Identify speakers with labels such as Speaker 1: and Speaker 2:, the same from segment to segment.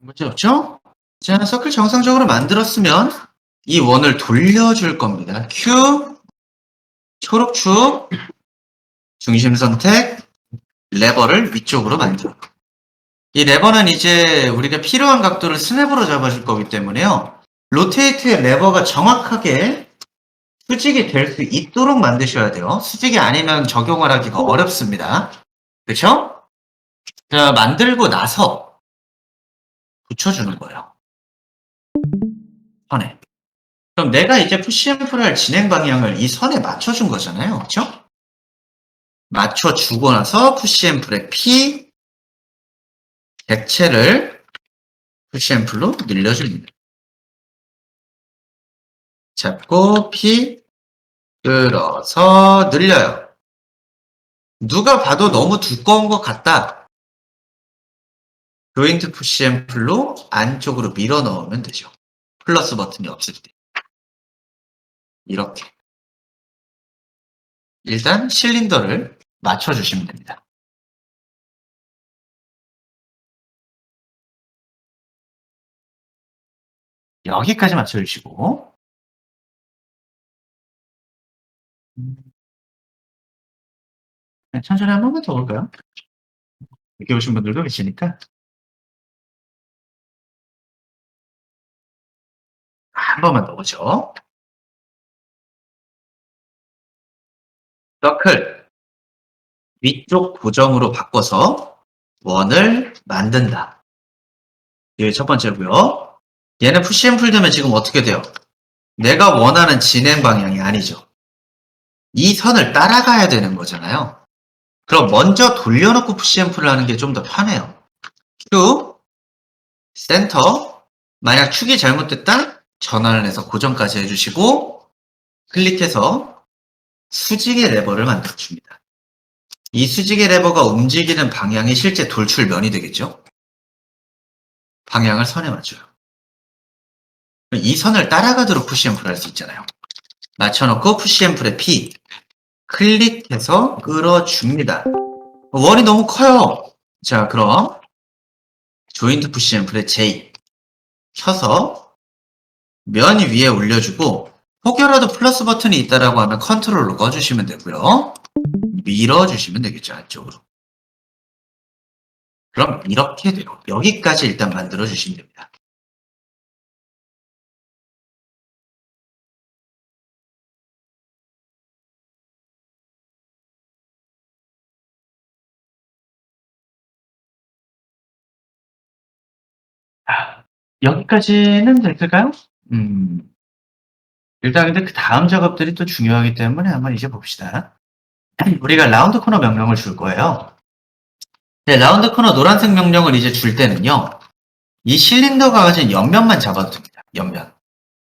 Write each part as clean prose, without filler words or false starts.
Speaker 1: 문제 없죠? 자, 서클 정상적으로 만들었으면 이 원을 돌려줄 겁니다. Q, 초록축, 중심 선택, 레버를 위쪽으로 만들어. 이 레버는 이제 우리가 필요한 각도를 스냅으로 잡아줄 거기 때문에요. 로테이트의 레버가 정확하게 수직이 될 수 있도록 만드셔야 돼요. 수직이 아니면 적용을 하기가 어렵습니다. 그렇죠? 자, 만들고 나서 붙여주는 거예요. 선에. 그럼 내가 이제 푸시앤풀 할 진행 방향을 이 선에 맞춰준 거잖아요. 그렇죠? 맞춰주고 나서 푸시앤풀의 P 객체를 푸시앤풀로 늘려줍니다. 잡고 P 끌어서 늘려요. 누가 봐도 너무 두꺼운 것 같다. 조인트 푸시앤풀로 안쪽으로 밀어 넣으면 되죠. 플러스 버튼이 없을 때. 이렇게. 일단 실린더를 맞춰주시면 됩니다. 여기까지 맞춰주시고 천천히 한 번만 더 볼까요? 늦게 오신 분들도 계시니까 한 번만 더 보죠. 서클 위쪽 고정으로 바꿔서 원을 만든다. 이게 첫 번째고요. 얘는 푸시앤풀 되면 지금 어떻게 돼요? 내가 원하는 진행 방향이 아니죠. 이 선을 따라가야 되는 거잖아요. 그럼 먼저 돌려놓고 푸시앤풀을 하는 게 좀 더 편해요. Q, 센터, 만약 축이 잘못됐다? 전환을 해서 고정까지 해주시고 클릭해서 수직의 레버를 만들어줍니다. 이 수직의 레버가 움직이는 방향이 실제 돌출면이 되겠죠? 방향을 선에 맞춰요. 이 선을 따라가도록 푸시앤풀 할 수 있잖아요. 맞춰놓고 푸시앤풀의 P 클릭해서 끌어줍니다. 원이 너무 커요. 자, 그럼 조인트 푸시앤풀의 J 켜서 면 위에 올려주고 혹여라도 플러스 버튼이 있다라고 하면 컨트롤로 꺼주시면 되고요. 밀어주시면 되겠죠, 안쪽으로. 그럼 이렇게 돼요. 여기까지 일단 만들어주시면 됩니다. 여기까지는 됐을까요? 일단 근데 그 다음 작업들이 또 중요하기 때문에 한번 이제 봅시다. 우리가 라운드 코너 명령을 줄 거예요. 네, 라운드 코너 노란색 명령을 이제 줄 때는요. 이 실린더가 가진 옆면만 잡아도 됩니다. 옆면.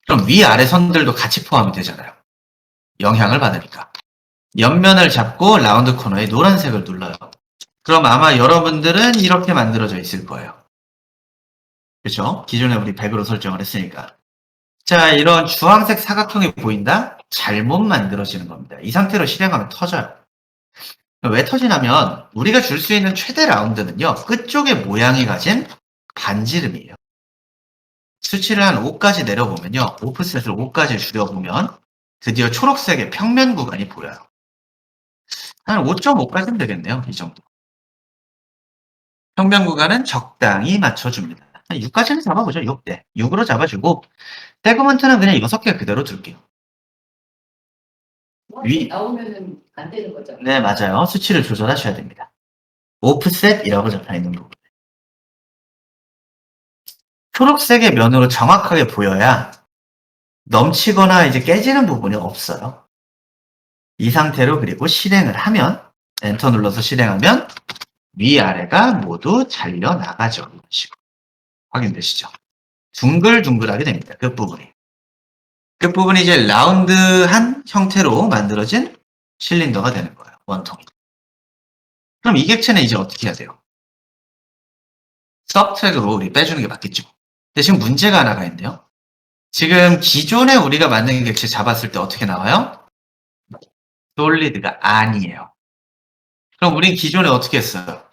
Speaker 1: 그럼 위아래 선들도 같이 포함이 되잖아요. 영향을 받으니까. 옆면을 잡고 라운드 코너에 노란색을 눌러요. 그럼 아마 여러분들은 이렇게 만들어져 있을 거예요. 그렇죠? 기존에 우리 100으로 설정을 했으니까. 자, 이런 주황색 사각형이 보인다? 잘못 만들어지는 겁니다. 이 상태로 실행하면 터져요. 왜 터지냐면 우리가 줄 수 있는 최대 라운드는요. 끝쪽의 모양이 가진 반지름이에요. 수치를 한 5까지 내려보면요. 오프셋을 5까지 줄여보면 드디어 초록색의 평면 구간이 보여요. 한 5.5까지는 되겠네요. 이 정도. 평면 구간은 적당히 맞춰줍니다. 한 6까지는 잡아보죠. 6대. 6으로 잡아주고 세그먼트는 그냥 6개 그대로 둘게요.
Speaker 2: 나오면은 안 되는 거죠?
Speaker 1: 네, 맞아요. 수치를 조절하셔야 됩니다. 오프셋이라고 적혀있는 부분. 초록색의 면으로 정확하게 보여야 넘치거나 이제 깨지는 부분이 없어요. 이 상태로 그리고 실행을 하면 엔터 눌러서 실행하면 위아래가 모두 잘려 나가죠. 이런 식으로. 확인되시죠? 둥글둥글하게 됩니다. 끝부분이. 끝부분이 이제 라운드한 형태로 만들어진 실린더가 되는 거예요. 원통이. 그럼 이 객체는 이제 어떻게 해야 돼요? 서브트랙으로 우리 빼주는 게 맞겠죠. 근데 지금 문제가 하나가 있는데요. 지금 기존에 우리가 만든 객체 잡았을 때 어떻게 나와요? 솔리드가 아니에요. 그럼 우린 기존에 어떻게 했어요?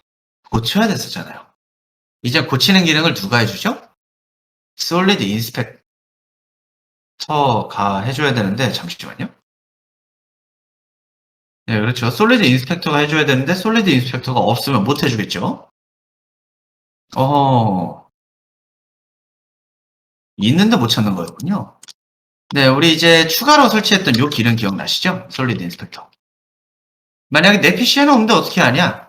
Speaker 1: 고쳐야 됐었잖아요. 이제 고치는 기능을 누가 해주죠? 솔리드 인스펙터가 해줘야 되는데, 잠시만요. 네, 그렇죠. 솔리드 인스펙터가 해줘야 되는데, 솔리드 인스펙터가 없으면 못 해주겠죠? 있는데 못 찾는 거였군요. 네, 우리 이제 추가로 설치했던 요 기능 기억나시죠? 솔리드 인스펙터. 만약에 내 PC에는 없는데 어떻게 하냐?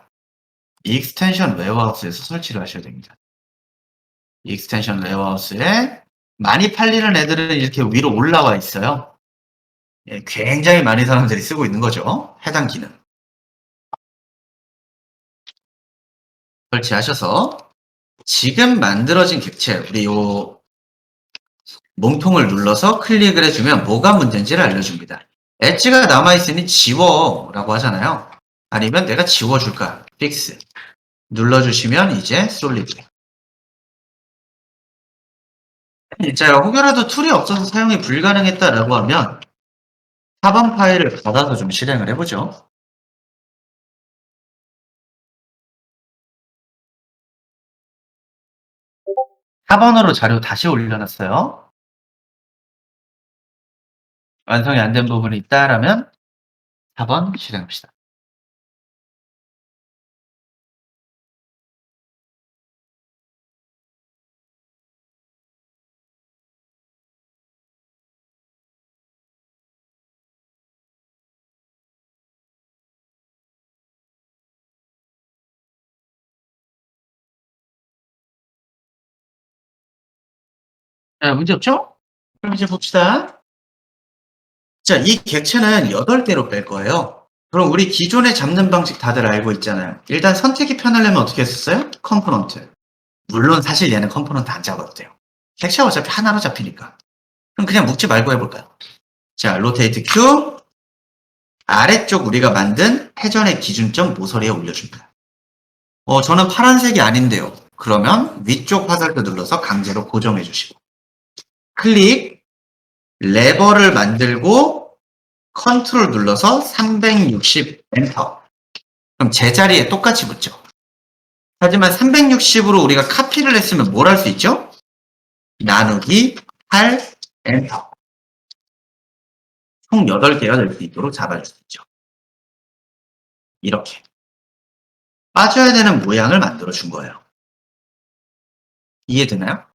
Speaker 1: 익스텐션 웨어하우스에서 설치를 하셔야 됩니다. 익스텐션 웨어하우스에 많이 팔리는 애들은 이렇게 위로 올라와 있어요. 예, 굉장히 많은 사람들이 쓰고 있는 거죠. 해당 기능. 설치하셔서 지금 만들어진 객체, 우리 요 몸통을 눌러서 클릭을 해주면 뭐가 문제인지를 알려줍니다. 엣지가 남아있으니 지워라고 하잖아요. 아니면 내가 지워줄까? 픽스. 눌러주시면 이제 솔리드. 자, 혹여라도 툴이 없어서 사용이 불가능했다라고 하면 4번 파일을 받아서 좀 실행을 해보죠. 4번으로 자료 다시 올려놨어요. 완성이 안 된 부분이 있다라면 4번 실행합시다. 자, 문제 없죠? 그럼 이제 봅시다. 자, 이 객체는 8개로 뺄 거예요. 그럼 우리 기존에 잡는 방식 다들 알고 있잖아요. 일단 선택이 편하려면 어떻게 했었어요? 컴포넌트. 물론 사실 얘는 컴포넌트 안 잡아도 돼요. 객체가 어차피 하나로 잡히니까. 그럼 그냥 묶지 말고 해볼까요? 자, 로테이트 Q. 아래쪽 우리가 만든 회전의 기준점 모서리에 올려줍니다. 저는 파란색이 아닌데요. 그러면 위쪽 화살표 눌러서 강제로 고정해 주시고. 클릭. 레버를 만들고 컨트롤 눌러서 360 엔터. 그럼 제자리에 똑같이 붙죠. 하지만 360으로 우리가 카피를 했으면 뭘 할 수 있죠? 나누기 8 엔터. 총 8개가 될 수 있도록 잡아줄 수 있죠. 이렇게. 빠져야 되는 모양을 만들어 준 거예요. 이해되나요?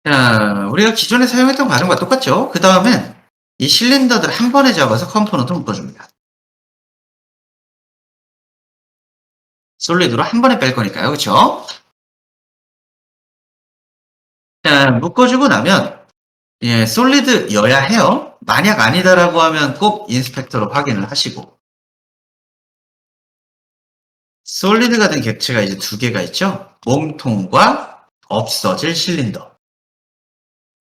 Speaker 1: 자, 우리가 기존에 사용했던 과정과 똑같죠? 그 다음엔 이 실린더들 한 번에 잡아서 컴포넌트 묶어줍니다. 솔리드로 한 번에 뺄 거니까요. 그쵸? 자, 묶어주고 나면 예, 솔리드여야 해요. 만약 아니다라고 하면 꼭 인스펙터로 확인을 하시고 솔리드가 된 객체가 이제 2개가 있죠. 몸통과 없어질 실린더.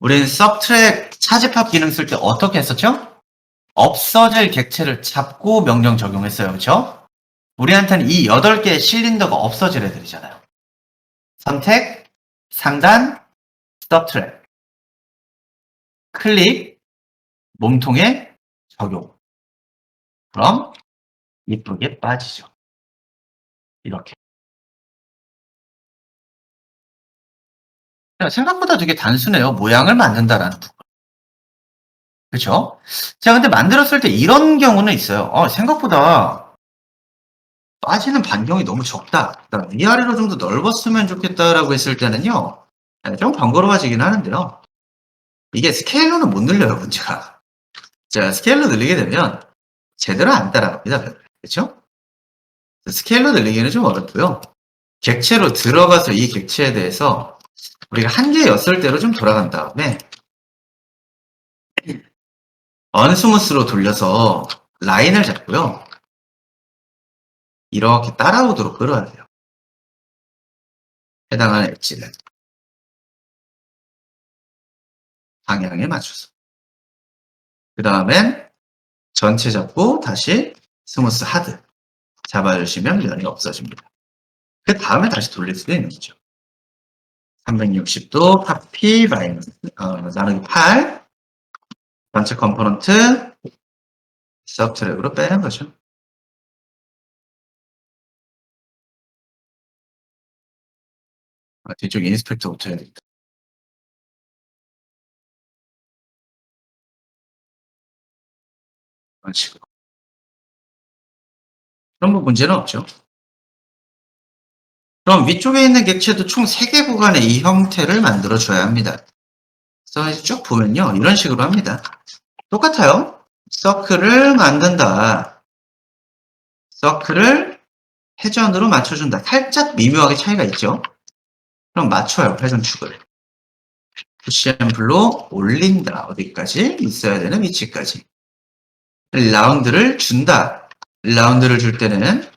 Speaker 1: 우리는 서브트랙 차집합 기능 쓸 때 어떻게 했었죠? 없어질 객체를 잡고 명령 적용했어요. 그렇죠? 우리한테는 이 8개의 실린더가 없어질 애들이잖아요. 선택, 상단, 서브트랙, 클릭, 몸통에 적용. 그럼 이쁘게 빠지죠. 이렇게. 생각보다 되게 단순해요. 모양을 만든다라는 부분. 그렇죠? 자, 근데 만들었을 때 이런 경우는 있어요. 생각보다 빠지는 반경이 너무 적다. 위아래로 좀 더 넓었으면 좋겠다라고 했을 때는요. 좀 번거로워지긴 하는데요. 이게 스케일로는 못 늘려요, 문제가. 자, 스케일로 늘리게 되면 제대로 안 따라갑니다. 그렇죠? 스케일로 늘리기는 좀 어렵고요. 객체로 들어가서 이 객체에 대해서 우리가 한계였을 대로 좀 돌아간 다음에 언스무스로 돌려서 라인을 잡고요. 이렇게 따라오도록 끌어야 돼요. 해당하는 엣지를 방향에 맞춰서. 그 다음엔 전체 잡고 다시 스무스 하드 잡아주시면 면이 없어집니다. 그 다음에 다시 돌릴 수도 있는 거죠. 360도 카피 마이너스 나누기 8 전체 컴포넌트 서브트랙으로 빼는 거죠. 뒤쪽 인스펙터부터 해야겠다. 이런 식으로. 그런 거 문제는 없죠. 그럼 위쪽에 있는 객체도 총 3개 구간의 이 형태를 만들어줘야 합니다. 그래서 이제 쭉 보면요. 이런 식으로 합니다. 똑같아요. 서클을 만든다. 서클을 회전으로 맞춰준다. 살짝 미묘하게 차이가 있죠. 그럼 맞춰요. 회전축을. 푸시앤플로 올린다. 어디까지? 있어야 되는 위치까지. 라운드를 준다. 라운드를 줄 때는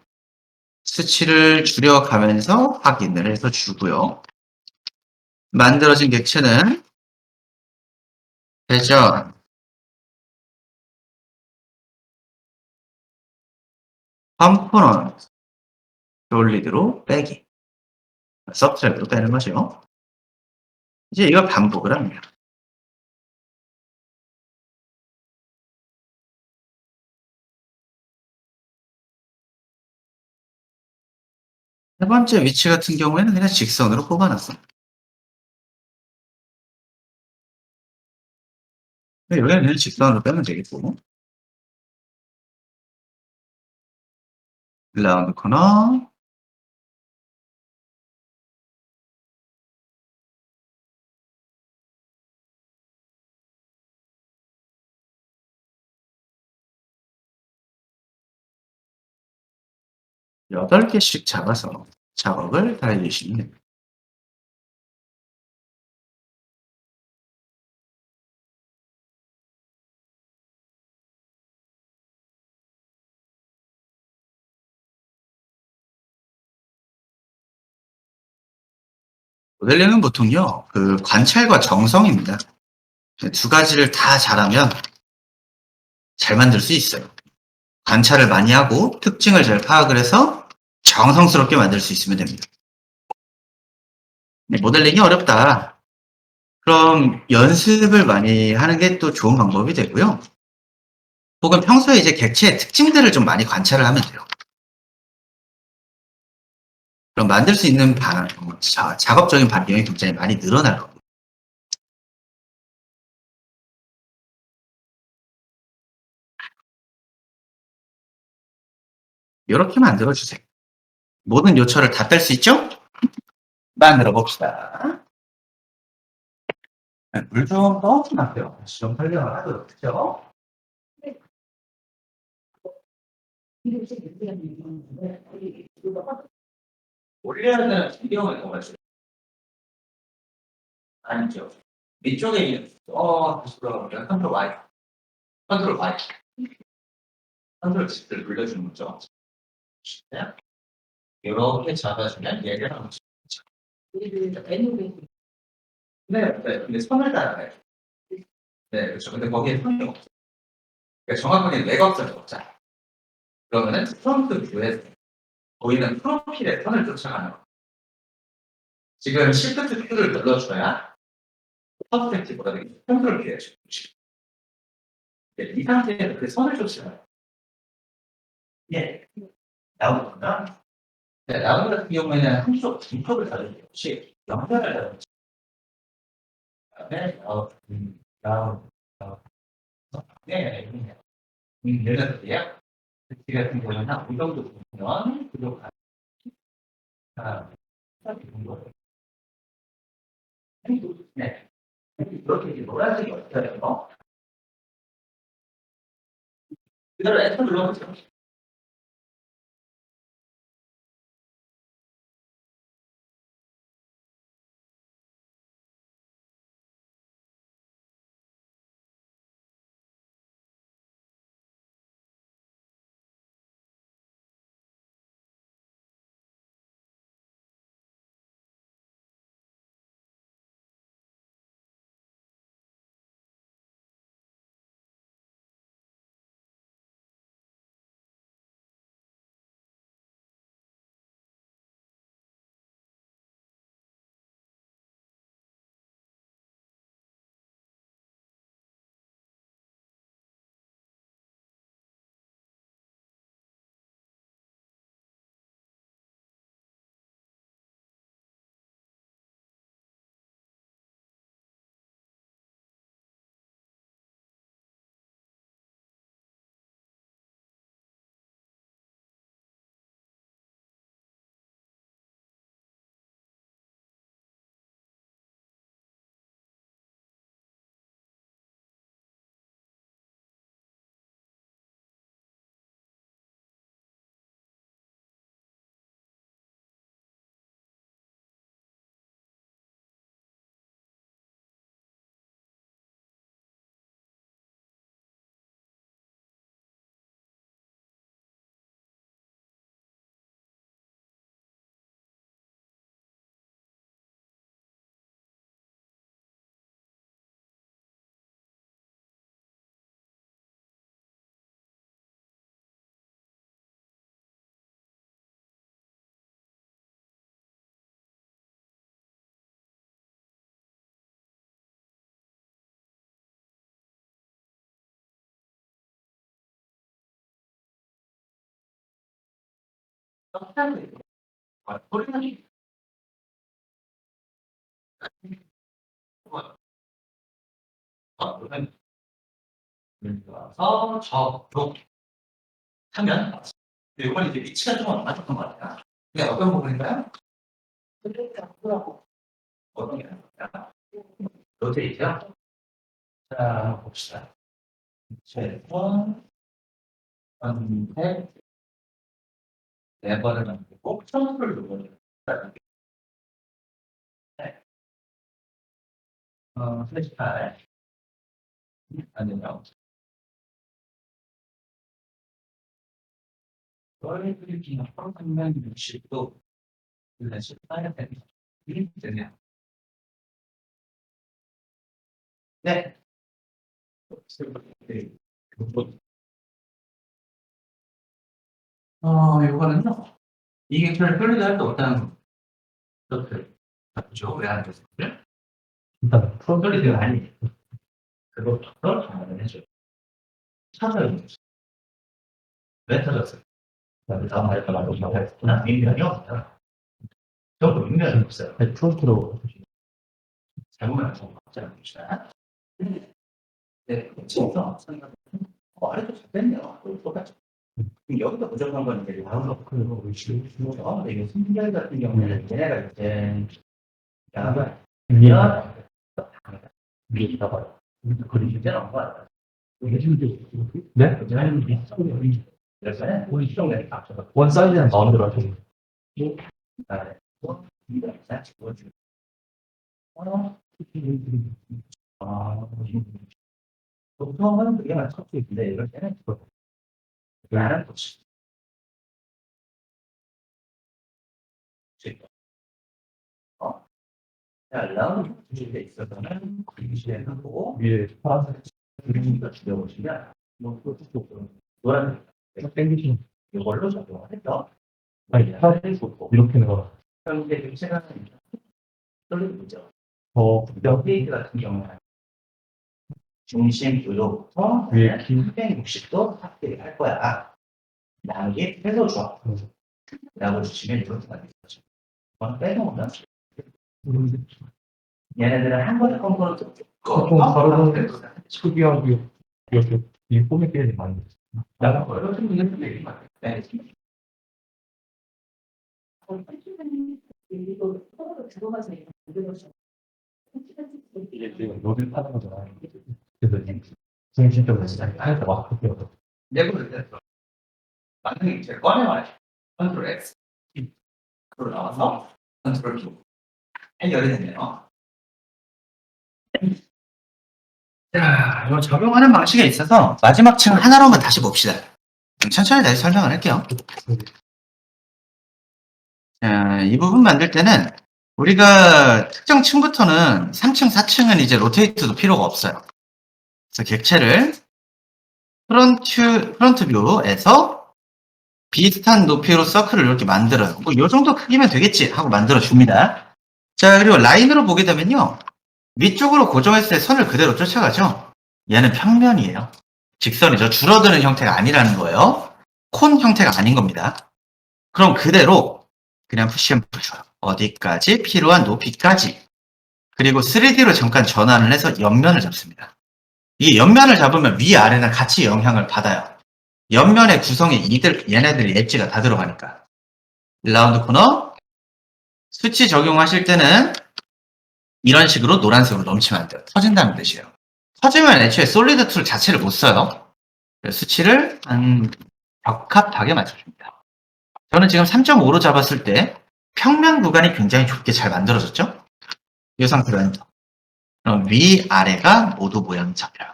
Speaker 1: 수치를 줄여가면서 확인을 해서 주고요. 만들어진 객체는 회전, 컴포넌트, 솔리드로 빼기. 서브트랙으로 빼는 거죠. 이제 이걸 반복을 합니다. 세 번째 위치 같은 경우에는 그냥 직선으로 뽑아놨어. 여기는 그냥 직선으로 빼면 되겠고. 라운드 코너, 여덟 개씩 잡아서 작업을 다 해주시면 됩니다. 모델링은 보통요, 그 관찰과 정성입니다. 두 가지를 다 잘하면 잘 만들 수 있어요. 관찰을 많이 하고 특징을 잘 파악을 해서 정성스럽게 만들 수 있으면 됩니다. 모델링이 어렵다. 그럼 연습을 많이 하는 게 또 좋은 방법이 되고요. 혹은 평소에 이제 객체의 특징들을 좀 많이 관찰을 하면 돼요. 그럼 만들 수 있는 작업적인 반경이 굉장히 많이 늘어날 겁니다. 이렇게 만들어주세요. 모든 요철을 다 뺄 수 있죠? 만들어 봅시다. 물 좀 넣어주세요. 다시 좀 설명을 하도록 하죠. 올려야 되는 배경을 넣어가지고. 아니죠. 위쪽에 있는, 다시 돌아가면 컨트롤 Y. 컨트롤 Y. 컨트롤 Z를 눌러주는 거죠. 이렇게 잡아주면 얘를 하는 거죠. 네, 근데 선을 따라가요. 네, 그렇죠. 근데 거기에 선이 없어요. 그러니까 정확하게 내가 없어요. 자, 그러면은 프롬프트 뷰에서 보이는 프로필의 선을 쫓아가는 거예요. 지금 Shift Q를 눌러줘야 퍼스펙티브가 되겠죠. 컨트롤 Q에 이 상태에서 그 선을 쫓아가요. 예, 나오는구나. 네, 라운드 같은 경우에는 한쪽, 중쪽을 다루는 것이 연결을 다루는 거죠. 그다음에 라운드, 네, 예를 들어요. 이 같은 경우는 이 정도 보면 부족한 정도. 네, 이렇게 이제 노란색이 어떻게 돼요? 그대로 엔터 눌러보세요. 소리나니? 그래서 저쪽 하면 이건 이제 위치가 좀 안 맞았던 것 같아요. 이게 어떤 부분인가요? 어떤 게 로테이트요? 자, 한번 봅시다. 세번 한세 네 번을 남기고 천수를 누르는 네. 38 아니면 월요일이나 평균 60도 그래서 18에 되네요. 네. 이거는요. 이게 별 편리도 할때 어떤 것들 맞죠? 왜 안 됐어요? 일단 프로그램이 아니 그것부터 정하는 해줘요. 찾아요. 왜 찾았어요? 다음 말까 말고 말했구나. 민면이 없어요. 저도 민면이 없어요. 프로그로 잘못만 적지 봅시다. 네, 그렇죠. 아래도 잘 됐네요. 똑같죠. 여기서 부족한 건 이제 다음 그리고 이게 승계열 같은 경우는 얘네가 이제 양을 위에다가 그리기 때는 거 네? 그래서 우리 수정량이 합쳐서 원 사이즈는 마음대로 하죠. 보통은 그게 맞췄는데 이럴 때는 나는 거지. 라운드 주제에 있어서는 그리시에 하고 위에 파란색 그림을 줄여보시면 노란색 땡기시면 이걸로 적용을 했죠. 아니 파란색 이렇게 내가 결국에 교체가 떨리죠. 페이지 같은 경우는 중심 요로부터 360도 확대할 거야. 나에게 빼줘줘. 라고 주시면 이렇게 되겠죠. 이건 빼놓으면 얘네들은 한 번에 컴포넌트
Speaker 3: 보통 다른 특이하고 이렇게 이 포맷들이 많이 있어요.
Speaker 1: 나가 어려운 분들도 되게 많아요. 네.
Speaker 3: 이게 지금 로딩 하는 거잖아요. 그래서 이제 중심적으로 하면서 막 할게요.
Speaker 1: 내부를 냈어. 만약에 이제 꺼내와요. 컨트롤 X. 그로 나와서 컨트롤 Q. 해결이 됐네요. 자, 이거 적용하는 방식에 있어서 마지막 층 하나로만 다시 봅시다. 천천히 다시 설명을 할게요. 자, 이 부분 만들 때는 우리가 특정 층부터는 3층, 4층은 이제 로테이트도 필요가 없어요. 그래서 객체를 프론트 뷰에서 비슷한 높이로 서클을 이렇게 만들어요. 뭐, 요 정도 크기면 되겠지 하고 만들어 줍니다. 자, 그리고 라인으로 보게 되면요. 위쪽으로 고정했을 때 선을 그대로 쫓아가죠. 얘는 평면이에요. 직선이죠. 줄어드는 형태가 아니라는 거예요. 콘 형태가 아닌 겁니다. 그럼 그대로 그냥 푸시앤풀 줘요. 어디까지? 필요한 높이까지. 그리고 3D로 잠깐 전환을 해서 옆면을 잡습니다. 이 옆면을 잡으면 위아래는 같이 영향을 받아요. 옆면의 구성에 얘네들 엣지가 다 들어가니까. 라운드 코너 수치 적용하실 때는 이런 식으로 노란색으로 넘치면 안 돼요. 터진다는 뜻이에요. 터지면 애초에 솔리드 툴 자체를 못 써요. 수치를 한 적합하게 맞춰줍니다. 저는 지금 3.5로 잡았을 때 평면 구간이 굉장히 좁게 잘 만들어졌죠? 이 상태로 엔터. 그럼 위아래가 모두 모양이 잡혀요.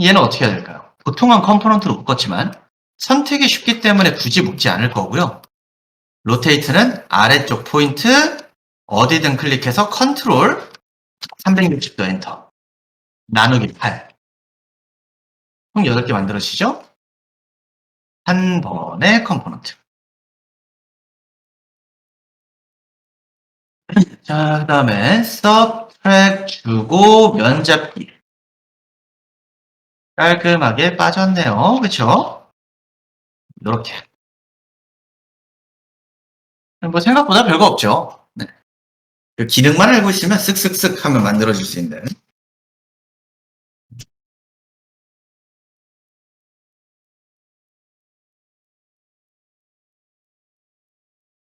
Speaker 1: 얘는 어떻게 해야 될까요? 보통은 컴포넌트로 묶었지만 선택이 쉽기 때문에 굳이 묶지 않을 거고요. 로테이트는 아래쪽 포인트 어디든 클릭해서 컨트롤 360도 엔터 나누기 8 총 8개 만들어지죠? 한 번의 컴포넌트. 자, 그 다음에 서브트랙 주고 면잡기 깔끔하게 빠졌네요. 그쵸? 이렇게 뭐 생각보다 별거 없죠. 네. 그 기능만 알고 있으면 쓱쓱쓱 하면 만들어질 수 있는.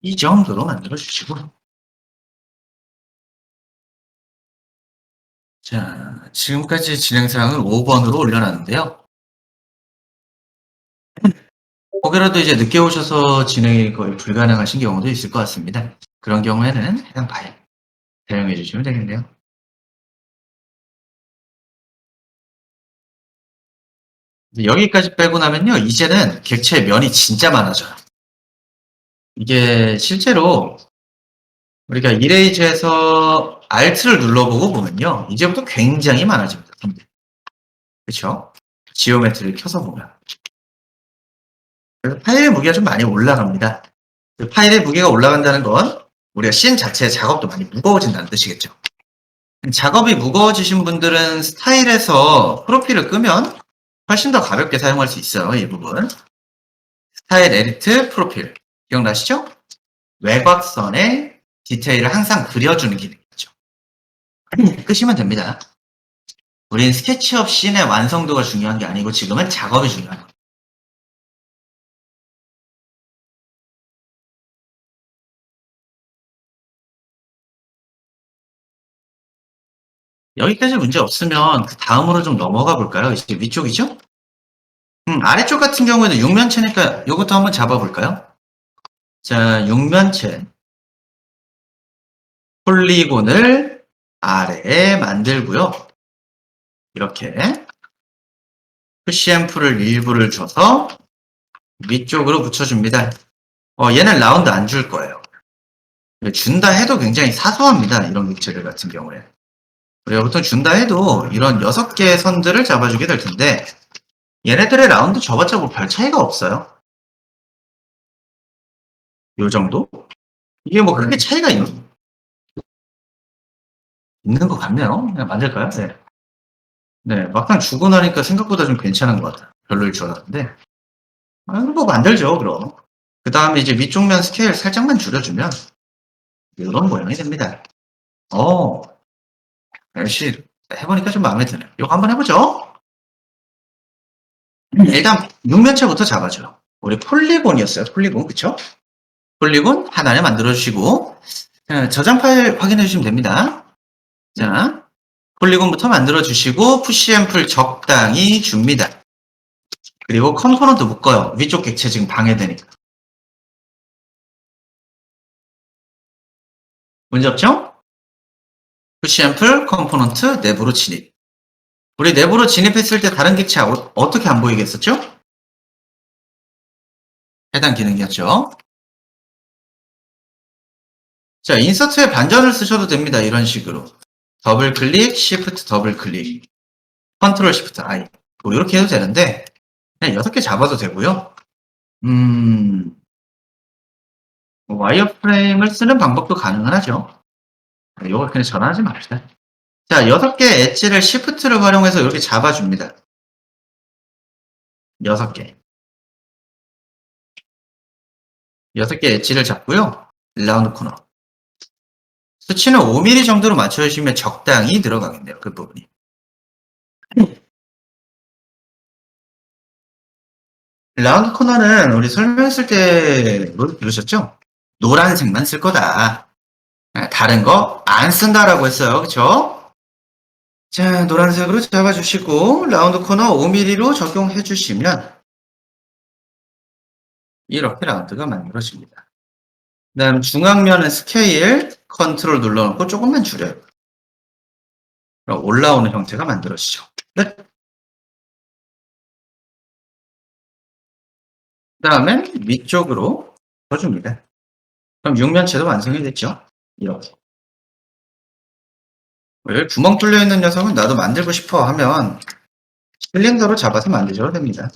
Speaker 1: 이 정도로 만들어주시고. 자, 지금까지 진행사항을 5번으로 올려놨는데요. 혹여라도 이제 늦게 오셔서 진행이 거의 불가능하신 경우도 있을 것 같습니다. 그런 경우에는 해당 파일 사용해 주시면 되겠네요. 여기까지 빼고 나면요, 이제는 객체 면이 진짜 많아져요. 이게 실제로 우리가 이레이즈에서 Alt를 눌러보고 보면요, 이제부터 굉장히 많아집니다. 그렇죠? 지오메트리를 켜서 보면. 그래서 파일의 무게가 좀 많이 올라갑니다. 그 파일의 무게가 올라간다는 건 우리가 씬 자체의 작업도 많이 무거워진다는 뜻이겠죠. 작업이 무거워지신 분들은 스타일에서 프로필을 끄면 훨씬 더 가볍게 사용할 수 있어요. 이 부분. 스타일 에디트 프로필. 기억나시죠? 외곽선에 디테일을 항상 그려주는 기능이죠. 끄시면 됩니다. 우린 스케치업 씬의 완성도가 중요한 게 아니고 지금은 작업이 중요한 거예요. 여기까지 문제 없으면 그 다음으로 좀 넘어가 볼까요? 이제 위쪽이죠? 아래쪽 같은 경우에는 육면체니까 이것도 한번 잡아볼까요? 자, 육면체. 폴리곤을 아래에 만들고요. 이렇게 푸시 앰플을 일부를 줘서 위쪽으로 붙여줍니다. 얘는 라운드 안 줄 거예요. 준다 해도 굉장히 사소합니다. 이런 객체들 같은 경우에. 우리가 보통 준다 해도 이런 6개의 선들을 잡아주게 될 텐데 얘네들의 라운드 줘봤자 뭐 별 차이가 없어요. 요 정도? 이게 뭐 크게 차이가 있는 것 같네요. 그냥 만들까요? 네. 네, 막상 주고 나니까 생각보다 좀 괜찮은 것 같아요. 별로일 줄 알았는데. 뭐 만들죠, 그럼. 그 다음에 이제 위쪽 면 스케일 살짝만 줄여주면 이런 모양이 됩니다. 역시 해보니까 좀 마음에 드네요. 이거 한번 해보죠. 일단 육면체부터 잡아줘요. 우리 폴리곤이었어요. 폴리곤, 그쵸? 폴리곤 하나를 만들어주시고 저장 파일 확인해 주시면 됩니다. 자, 폴리곤부터 만들어주시고 푸시 앰플 적당히 줍니다. 그리고 컴포넌트 묶어요. 위쪽 객체 지금 방해되니까. 문제 없죠? 푸시 앰플 컴포넌트 내부로 진입. 우리 내부로 진입했을 때 다른 객체 어떻게 안 보이겠었죠? 해당 기능이었죠. 자, 인서트에 반전을 쓰셔도 됩니다. 이런 식으로. 더블 클릭, 시프트 더블 클릭, 컨트롤 시프트 I. 뭐 이렇게 해도 되는데 그냥 6개 잡아도 되고요. 뭐 와이어프레임을 쓰는 방법도 가능은 하죠. 이거 그냥 전환하지 맙시다. 자, 6개 엣지를 시프트를 활용해서 이렇게 잡아줍니다. 6개. 6개 엣지를 잡고요. 라운드 코너. 수치는 5mm 정도로 맞춰주시면 적당히 들어가겠네요. 그 부분이. 라운드 코너는 우리 설명했을 때 뭐 들으셨죠? 노란색만 쓸 거다. 다른 거 안 쓴다라고 했어요. 그쵸? 자, 노란색으로 잡아주시고 라운드 코너 5mm로 적용해 주시면 이렇게 라운드가 만들어집니다. 그 다음 중앙면은 스케일 컨트롤 눌러놓고 조금만 줄여요. 그럼 올라오는 형태가 만들어지죠. 끝. 그 다음에 위쪽으로 쳐줍니다. 그럼 육면체도 완성이 됐죠. 이렇게. 여기 구멍 뚫려 있는 녀석은 나도 만들고 싶어 하면 실린더로 잡아서 만드셔도 됩니다.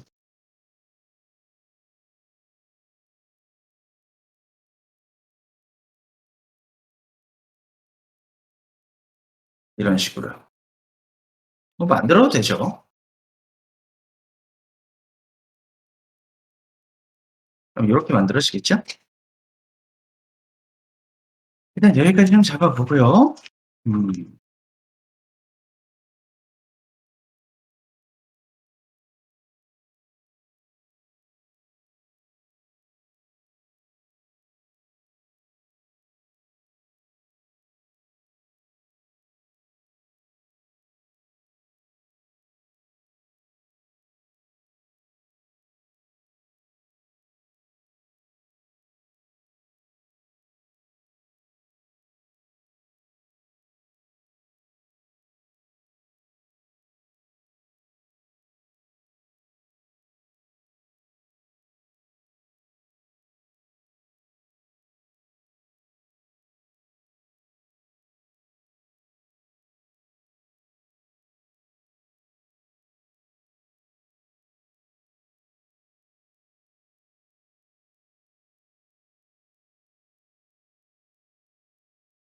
Speaker 1: 이런 식으로요. 뭐 만들어도 되죠. 그럼 이렇게 만들어지겠죠? 일단 여기까지 좀 잡아보고요. 음.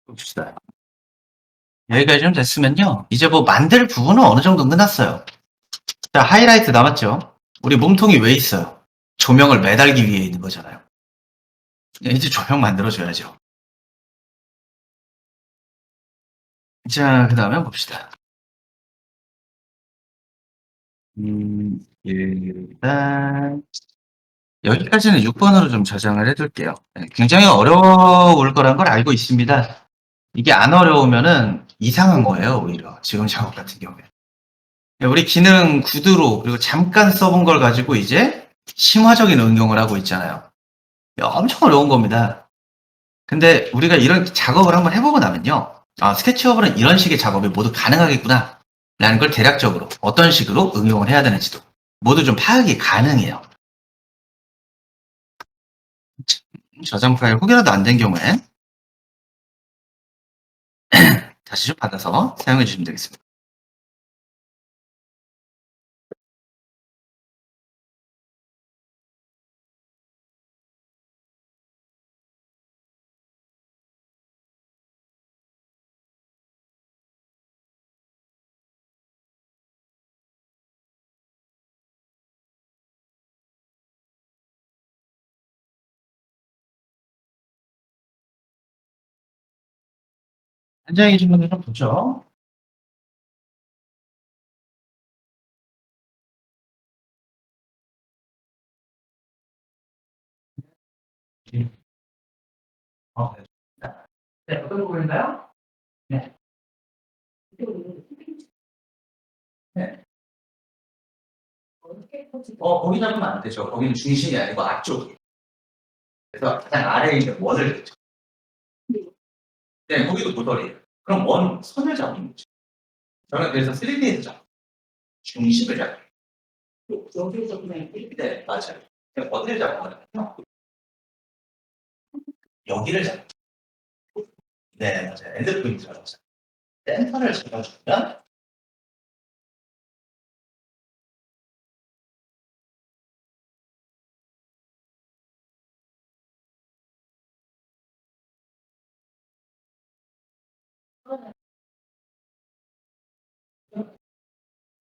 Speaker 1: 봅시다. 여기까지 좀 됐으면요. 이제 뭐 만들 부분은 어느 정도 끝났어요. 자, 하이라이트 남았죠? 우리 몸통이 왜 있어요? 조명을 매달기 위해 있는 거잖아요. 이제 조명 만들어줘야죠. 자, 그 다음에 봅시다. 일단, 여기까지는 6번으로 좀 저장을 해둘게요. 네, 굉장히 어려울 거란 걸 알고 있습니다. 이게 안 어려우면은 이상한 거예요, 오히려. 지금 작업 같은 경우에. 네, 우리 기능 구두로, 그리고 잠깐 써본 걸 가지고 이제 심화적인 응용을 하고 있잖아요. 엄청 어려운 겁니다. 근데 우리가 이런 작업을 한번 해보고 나면요. 아, 스케치업은 이런 식의 작업이 모두 가능하겠구나. 라는 걸 대략적으로 어떤 식으로 응용을 해야 되는지도 모두 좀 파악이 가능해요. 저장 파일 혹여라도 안 된 경우엔 다시 좀 받아서 사용해 주시면 되겠습니다. 현장에 계신 분들 좀 보죠. 네. 네, 어떤 부분인가요? 네. 네. 거기 잡으면 안 되죠. 거기는 중심이 아니고 앞쪽이에요. 그래서 가장 아래에 있는 원을 그죠. 네, 거기도 모서리예요. 그럼 원 선을 잡는 거죠. 저는 그래서 3D에서 중심을 잡아요.
Speaker 2: 여기서 그냥 이렇게
Speaker 1: 네, 맞아요. 그냥 어디를 잡거든요. 여기를 잡아요. 네, 맞아요. 엔드 포인트라고 하죠. 센터를 잡아주면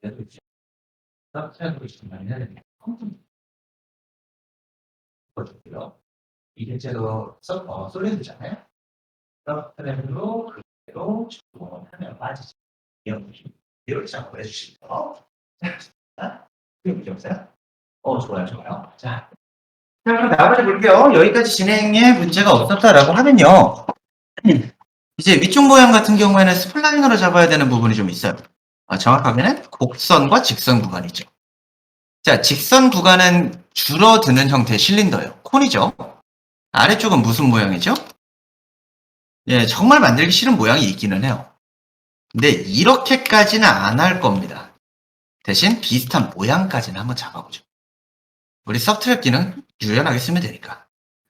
Speaker 1: 얘도 이제 딱 보시면은 보여줄게요. 이게 제로 솔리드잖아요. 프레임으로 그대로 주문하면 빠지죠. 이렇게 작업을 해주시고요. 자, 그리고 보세요. 좋아요, 좋아요. 자, 그럼 나머지 볼게요. 여기까지 진행에 문제가 없었다라고 하면요. 이제 위쪽 모양 같은 경우에는 스플라인으로 잡아야 되는 부분이 좀 있어요. 정확하게는 곡선과 직선 구간이죠. 자, 직선 구간은 줄어드는 형태의 실린더예요. 콘이죠. 아래쪽은 무슨 모양이죠? 예, 정말 만들기 싫은 모양이 있기는 해요. 근데 이렇게까지는 안 할 겁니다. 대신 비슷한 모양까지는 한번 잡아보죠. 우리 서브트랙 기능 유연하게 쓰면 되니까.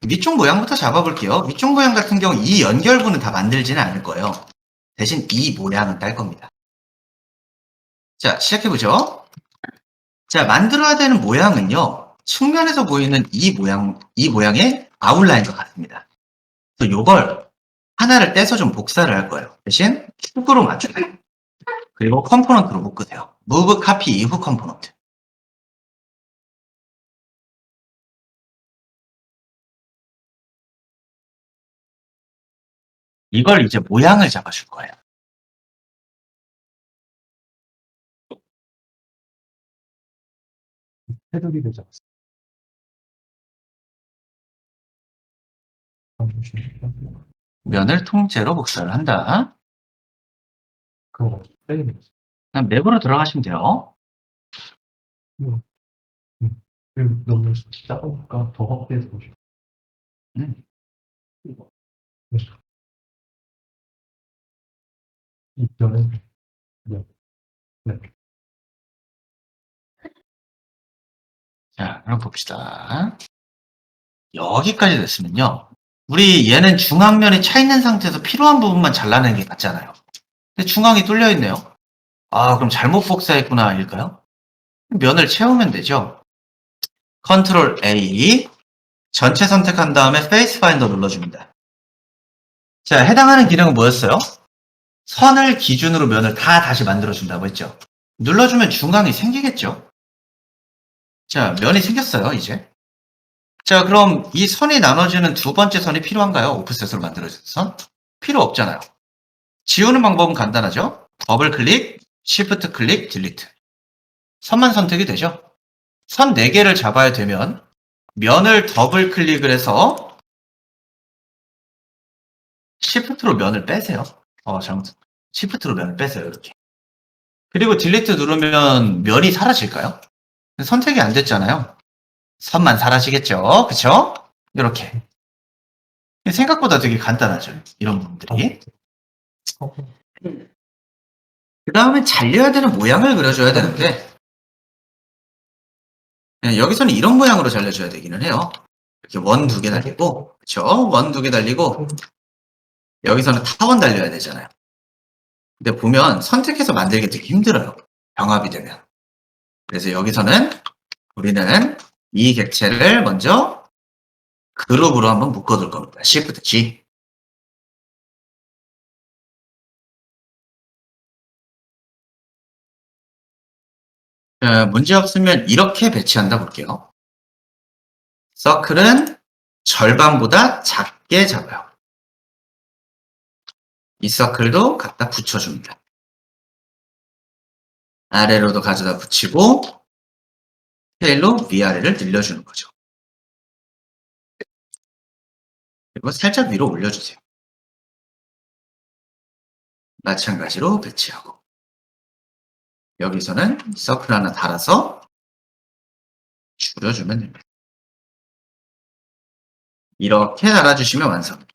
Speaker 1: 위쪽 모양부터 잡아볼게요. 위쪽 모양 같은 경우 이 연결부는 다 만들지는 않을 거예요. 대신 이 모양은 딸 겁니다. 자, 시작해보죠. 자, 만들어야 되는 모양은요. 측면에서 보이는 이 모양의 아웃라인과 같습니다. 그래서 요걸 하나를 떼서 좀 복사를 할 거예요. 대신 축으로 맞춰요. 그리고 컴포넌트로 묶으세요. move, copy 이후 컴포넌트. 이걸 이제 모양을 잡아줄 거예요.
Speaker 3: 테두리를 잡았어.
Speaker 1: 면을 통째로 복사를 한다.
Speaker 3: 그거 빼기는 거지.
Speaker 1: 그냥 맵으로 들어가시면 돼요.
Speaker 3: 그리고 너무 작으니까 더 확대해서 보시고.
Speaker 1: 음.
Speaker 3: 이 면은 네. 네.
Speaker 1: 자, 그럼 봅시다. 여기까지 됐으면요. 우리 얘는 중앙면이 차 있는 상태에서 필요한 부분만 잘라내는 게 맞잖아요. 근데 중앙이 뚫려 있네요. 아, 그럼 잘못 복사했구나 일까요? 면을 채우면 되죠. 컨트롤 A, 전체 선택한 다음에 페이스 파인더 눌러줍니다. 자, 해당하는 기능은 뭐였어요? 선을 기준으로 면을 다 다시 만들어준다고 했죠. 눌러주면 중앙이 생기겠죠. 자, 면이 생겼어요, 이제. 자, 그럼 이 선이 나눠지는 두 번째 선이 필요한가요? 오프셋으로 만들어진 선? 필요 없잖아요. 지우는 방법은 간단하죠. 더블 클릭, 시프트 클릭, 딜리트. 선만 선택이 되죠. 선 4개를 잡아야 되면 면을 더블 클릭을 해서 시프트로 면을 빼세요. 잘못. 시프트로 면을 빼세요, 이렇게. 그리고 딜리트 누르면 면이 사라질까요? 선택이 안 됐잖아요. 선만 사라지겠죠? 그쵸? 이렇게. 생각보다 되게 간단하죠. 이런 부분들이. 그 다음에 잘려야 되는 모양을 그려줘야 되는데, 여기서는 이런 모양으로 잘려줘야 되기는 해요. 이렇게 원 2개 달리고, 그쵸? 원 2개 달리고, 여기서는 타원 달려야 되잖아요. 근데 보면 선택해서 만들기 되게 힘들어요. 병합이 되면. 그래서 여기서는 우리는 이 객체를 먼저 그룹으로 한번 묶어둘 겁니다. Shift G. 문제 없으면 이렇게 배치한다 볼게요. 서클은 절반보다 작게 잡아요. 이 서클도 갖다 붙여줍니다. 아래로도 가져다 붙이고 테일로 위아래를 늘려주는 거죠. 그리고 살짝 위로 올려주세요. 마찬가지로 배치하고 여기서는 서클 하나 달아서 줄여주면 됩니다. 이렇게 달아주시면 완성입니다.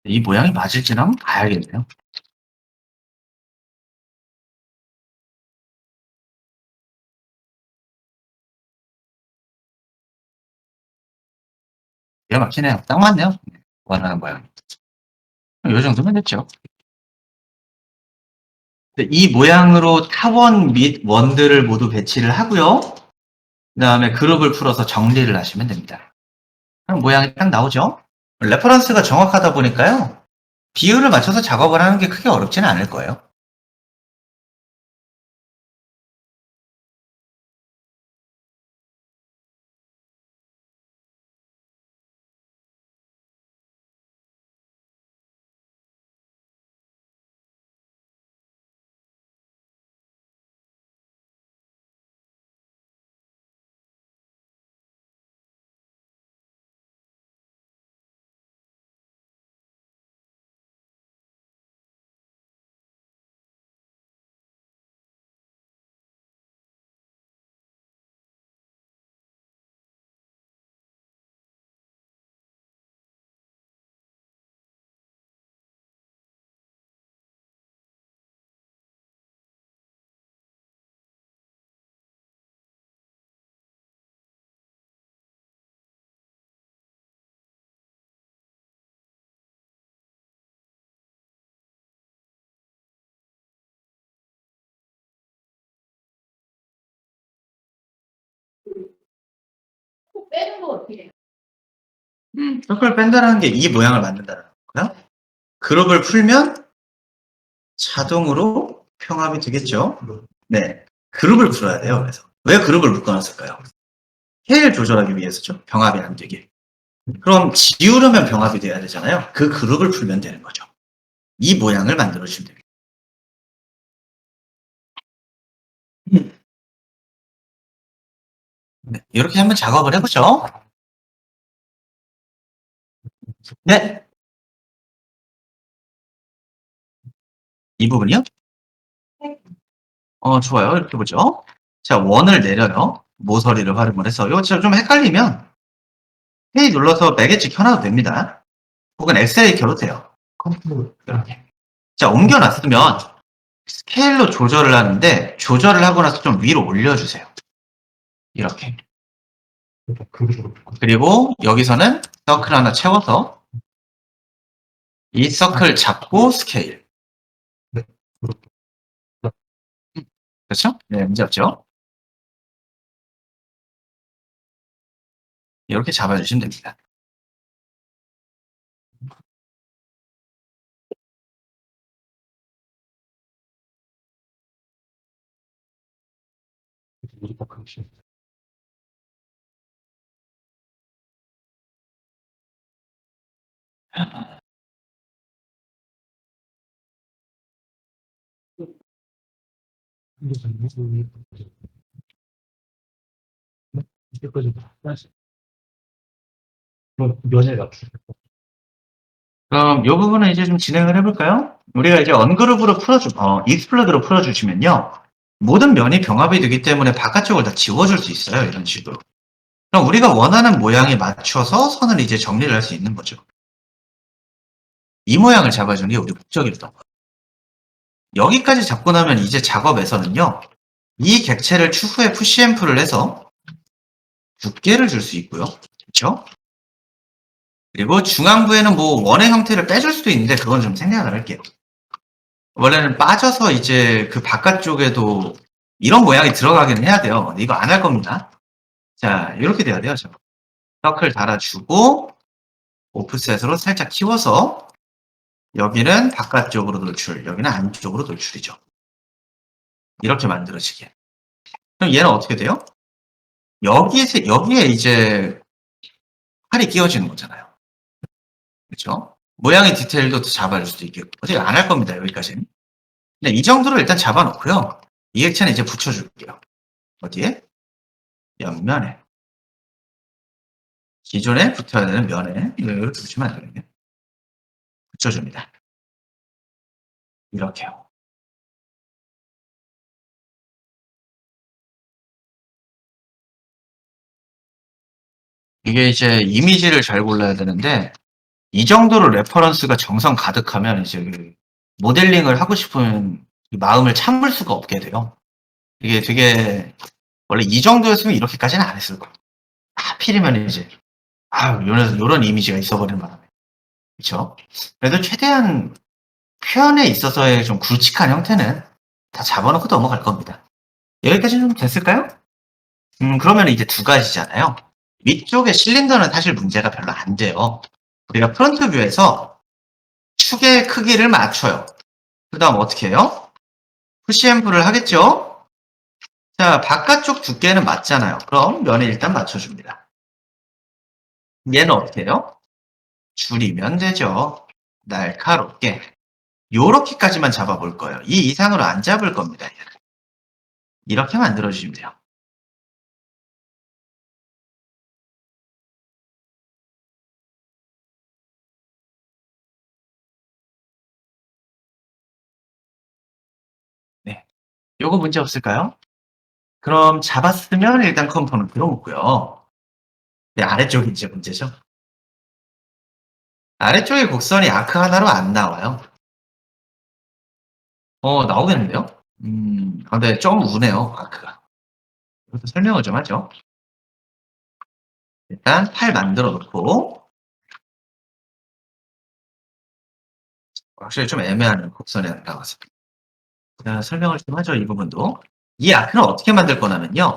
Speaker 1: 이 모양이 맞을지는 한번 봐야겠네요. 기가 막히네요. 딱 맞네요. 원하는 모양. 이 정도면 됐죠. 이 모양으로 타원 및 원들을 모두 배치를 하고요. 그 다음에 그룹을 풀어서 정리를 하시면 됩니다. 그럼 모양이 딱 나오죠. 레퍼런스가 정확하다 보니까요. 비율을 맞춰서 작업을 하는 게 크게 어렵지는 않을 거예요.
Speaker 2: 빼는 거 어떻게 해요?
Speaker 1: 서클 뺀다는 게 이 모양을 만든다는 거고요. 그룹을 풀면 자동으로 평합이 되겠죠. 네. 그룹을 풀어야 돼요. 그래서 왜 그룹을 묶어놨을까요? 스케일 조절하기 위해서죠. 병합이 안 되게. 그럼 지우려면 병합이 돼야 되잖아요. 그 그룹을 풀면 되는 거죠. 이 모양을 만들어주시면 됩니다. 네, 이렇게 한번 작업을 해보죠. 네. 이 부분이요? 좋아요. 이렇게 보죠. 자, 원을 내려요. 모서리를 활용을 해서. 이거 진짜 좀 헷갈리면 K 눌러서 매개치 켜놔도 됩니다. 혹은 엑셀에 켜도 돼요.
Speaker 3: 컴퓨터
Speaker 1: 이렇게. 자, 옮겨놨으면 스케일로 조절을 하는데 조절을 하고 나서 좀 위로 올려주세요. 이렇게.
Speaker 3: 그룹으로
Speaker 1: 그리고 여기서는 서클 하나 채워서 이 서클 잡고 스케일.
Speaker 3: 네.
Speaker 1: 그렇죠? 네, 문제 없죠? 이렇게 잡아주시면 됩니다.
Speaker 3: 무조건 그릇이 이때까지 그럼 면에 맞추고
Speaker 1: 그럼 이 부분은 이제 좀 진행을 해볼까요? 우리가 이제 언그룹으로 익스플로드로 풀어주시면요. 모든 면이 병합이 되기 때문에 바깥쪽을 다 지워줄 수 있어요. 이런 식으로. 그럼 우리가 원하는 모양에 맞춰서 선을 이제 정리를 할 수 있는 거죠. 이 모양을 잡아주는 게 우리 목적이었던 거예요. 여기까지 잡고 나면 이제 작업에서는요. 이 객체를 추후에 푸시앰프를 해서 두께를 줄 수 있고요. 그렇죠? 그리고 중앙부에는 뭐 원의 형태를 빼줄 수도 있는데 그건 좀 생략을 할게요. 원래는 빠져서 이제 그 바깥쪽에도 이런 모양이 들어가긴 해야 돼요. 근데 이거 안 할 겁니다. 자, 이렇게 돼야 돼요. 저. 서클 달아주고 오프셋으로 살짝 키워서 여기는 바깥쪽으로 돌출, 여기는 안쪽으로 돌출이죠. 이렇게 만들어지게. 그럼 얘는 어떻게 돼요? 여기에 이제 팔이 끼워지는 거잖아요. 그렇죠? 모양의 디테일도 더 잡아줄 수도 있겠고. 어차피 안 할 겁니다. 여기까지는. 근데 이 정도로 일단 잡아놓고요. 이 액체는 이제 붙여줄게요. 어디에? 옆면에. 기존에 붙어야 되는 면에 이렇게 붙이면 안 되겠네. 붙여줍니다. 이렇게요. 이게 이제 이미지를 잘 골라야 되는데 이 정도로 레퍼런스가 정성 가득하면 이제 그 모델링을 하고 싶은 그 마음을 참을 수가 없게 돼요. 이게 되게 원래 이 정도였으면 이렇게까지는 안 했을 거예요. 하필이면 이제 요런 이미지가 있어버리는 바람에. 그렇죠? 그래도 최대한 표현에 있어서의 좀 굵직한 형태는 다 잡아놓고 넘어갈 겁니다. 여기까지는 좀 됐을까요? 그러면 이제 두 가지잖아요. 위쪽에 실린더는 사실 문제가 별로 안 돼요. 우리가 프론트 뷰에서 축의 크기를 맞춰요. 그 다음 어떻게 해요? 푸시앰프를 하겠죠? 자, 바깥쪽 두께는 맞잖아요. 그럼 면에 일단 맞춰줍니다. 얘는 어떻게 해요? 줄이면 되죠. 날카롭게. 요렇게까지만 잡아볼 거예요. 이 이상으로 안 잡을 겁니다. 얘는. 이렇게 만들어주시면 돼요. 네. 요거 문제 없을까요? 그럼 잡았으면 일단 컴포넌트로 묶고요. 네, 아래쪽이 이제 문제죠. 아래쪽에 곡선이 아크 하나로 안 나와요. 나오겠는데요? 근데 좀 우네요, 아크가. 이것도 설명을 좀 하죠. 일단 팔 만들어 놓고, 확실히 좀 애매한 곡선이 나와서. 자, 설명을 좀 하죠, 이 부분도. 이 아크는 어떻게 만들 거냐면요.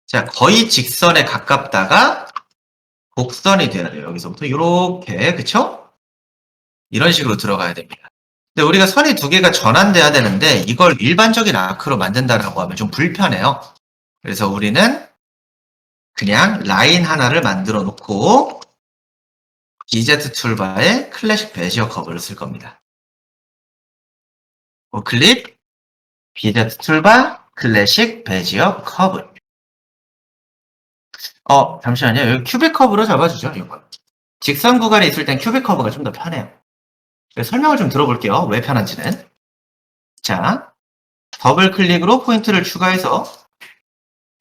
Speaker 1: 자, 거의 직선에 가깝다가 곡선이 돼야 돼요. 여기서부터 이렇게, 그쵸? 이런 식으로 들어가야 됩니다. 근데 우리가 선이 두 개가 전환돼야 되는데 이걸 일반적인 아크로 만든다라고 하면 좀 불편해요. 그래서 우리는 그냥 라인 하나를 만들어 놓고 BZ 툴바에 클래식 베지어 커브를 쓸 겁니다. 클립, BZ 툴바, 클래식 베지어 커브. 잠시만요. 여기 큐빅 커브로 잡아주죠, 이거. 직선 구간에 있을 땐 큐빅 커브가 좀 더 편해요. 설명을 좀 들어볼게요. 왜 편한지는. 자, 더블 클릭으로 포인트를 추가해서,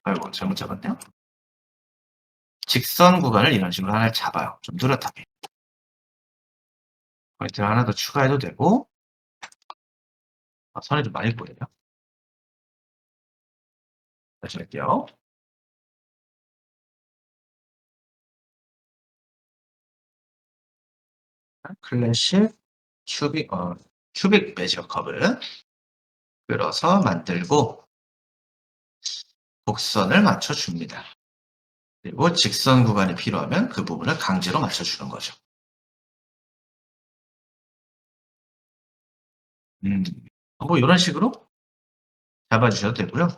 Speaker 1: 아이고, 잘못 잡았네요. 직선 구간을 이런 식으로 하나 잡아요. 좀 뚜렷하게. 포인트를 하나 더 추가해도 되고, 선이 좀 많이 보여요. 다시 할게요. 클래식 큐빅 베지어 커브 끌어서 만들고 곡선을 맞춰줍니다. 그리고 직선 구간이 필요하면 그 부분을 강제로 맞춰주는 거죠. 뭐 이런 식으로 잡아주셔도 되고요.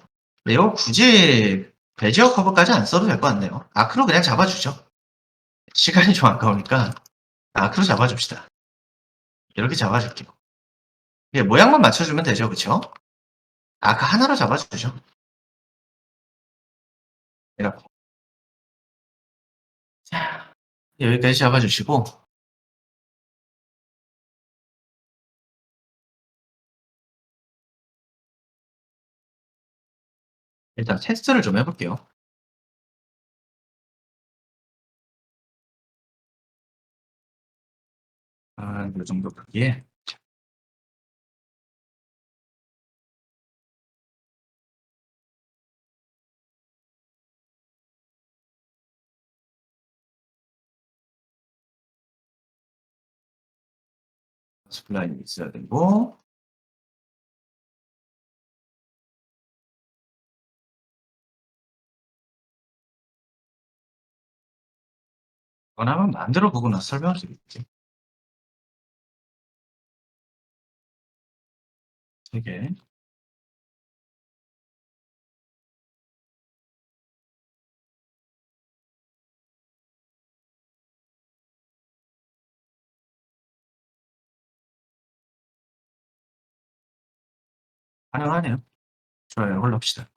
Speaker 1: 이거 굳이 베지어 커브까지 안 써도 될 것 같네요. 아크로 그냥 잡아주죠. 시간이 좀 아까우니까 아크로 잡아줍시다. 이렇게 잡아줄게요. 모양만 맞춰주면 되죠, 그쵸? 아크 하나로 잡아주죠. 이렇게. 자, 여기까지 잡아주시고 일단 테스트를 좀 해볼게요. 이 정도 크기에 스플라인이 있어야 되고 이건 한번 만들어 보고 나서 설명을 드릴게요. 3개. 가능하네요. 좋아요. 올라옵시다.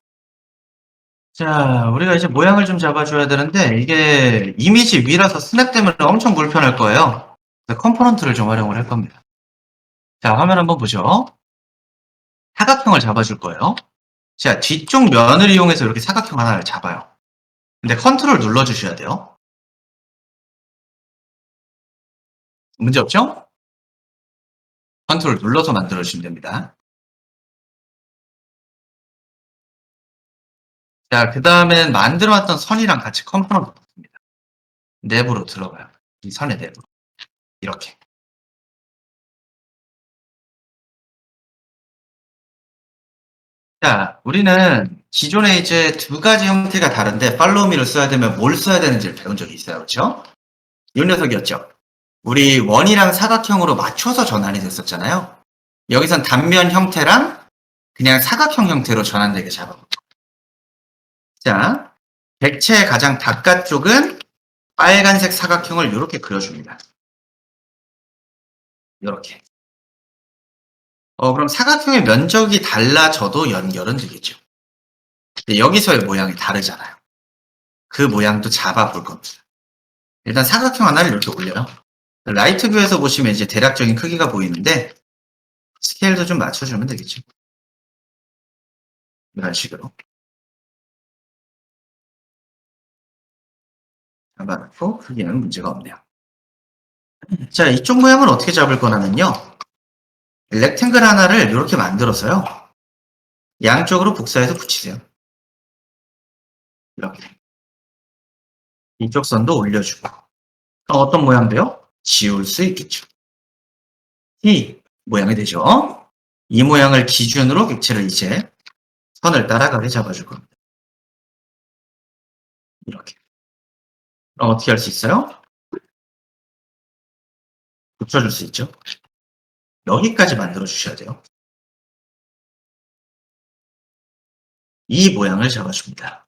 Speaker 1: 자, 우리가 이제 모양을 좀 잡아줘야 되는데 이게 이미지 위라서 스냅 때문에 엄청 불편할 거예요. 그래서 컴포넌트를 좀 활용을 할 겁니다. 자, 화면 한번 보죠. 사각형을 잡아줄 거예요. 자, 뒤쪽 면을 이용해서 이렇게 사각형 하나를 잡아요. 근데 컨트롤 눌러주셔야 돼요. 문제 없죠? 컨트롤 눌러서 만들어주시면 됩니다. 자, 그 다음엔 만들어왔던 선이랑 같이 컴포넌트 붙습니다. 내부로 들어가요. 이 선의 내부로. 이렇게. 자, 우리는 기존에 이제 두 가지 형태가 다른데 팔로우미를 써야 되면 뭘 써야 되는지를 배운 적이 있어요. 그렇죠? 이 녀석이었죠. 우리 원이랑 사각형으로 맞춰서 전환이 됐었잖아요. 여기선 단면 형태랑 그냥 사각형 형태로 전환되게 잡아볼게요. 자, 백체의 가장 바깥쪽은 빨간색 사각형을 이렇게 그려줍니다. 이렇게. 그럼 사각형의 면적이 달라져도 연결은 되겠죠. 근데 여기서의 모양이 다르잖아요. 그 모양도 잡아볼 겁니다. 일단 사각형 하나를 이렇게 올려요. 라이트 뷰에서 보시면 이제 대략적인 크기가 보이는데 스케일도 좀 맞춰주면 되겠죠. 이런 식으로. 잡아놓고 크기는 문제가 없네요. 자, 이쪽 모양을 어떻게 잡을 거냐면요. 렉탱글 하나를 이렇게 만들어서요. 양쪽으로 복사해서 붙이세요. 이렇게. 이쪽 선도 올려주고. 어떤 모양도요? 지울 수 있겠죠. 이 모양이 되죠. 이 모양을 기준으로 객체를 이제 선을 따라가게 잡아줄 겁니다. 이렇게. 그럼 어떻게 할 수 있어요? 붙여줄 수 있죠. 여기까지 만들어 주셔야 돼요. 이 모양을 잡아줍니다.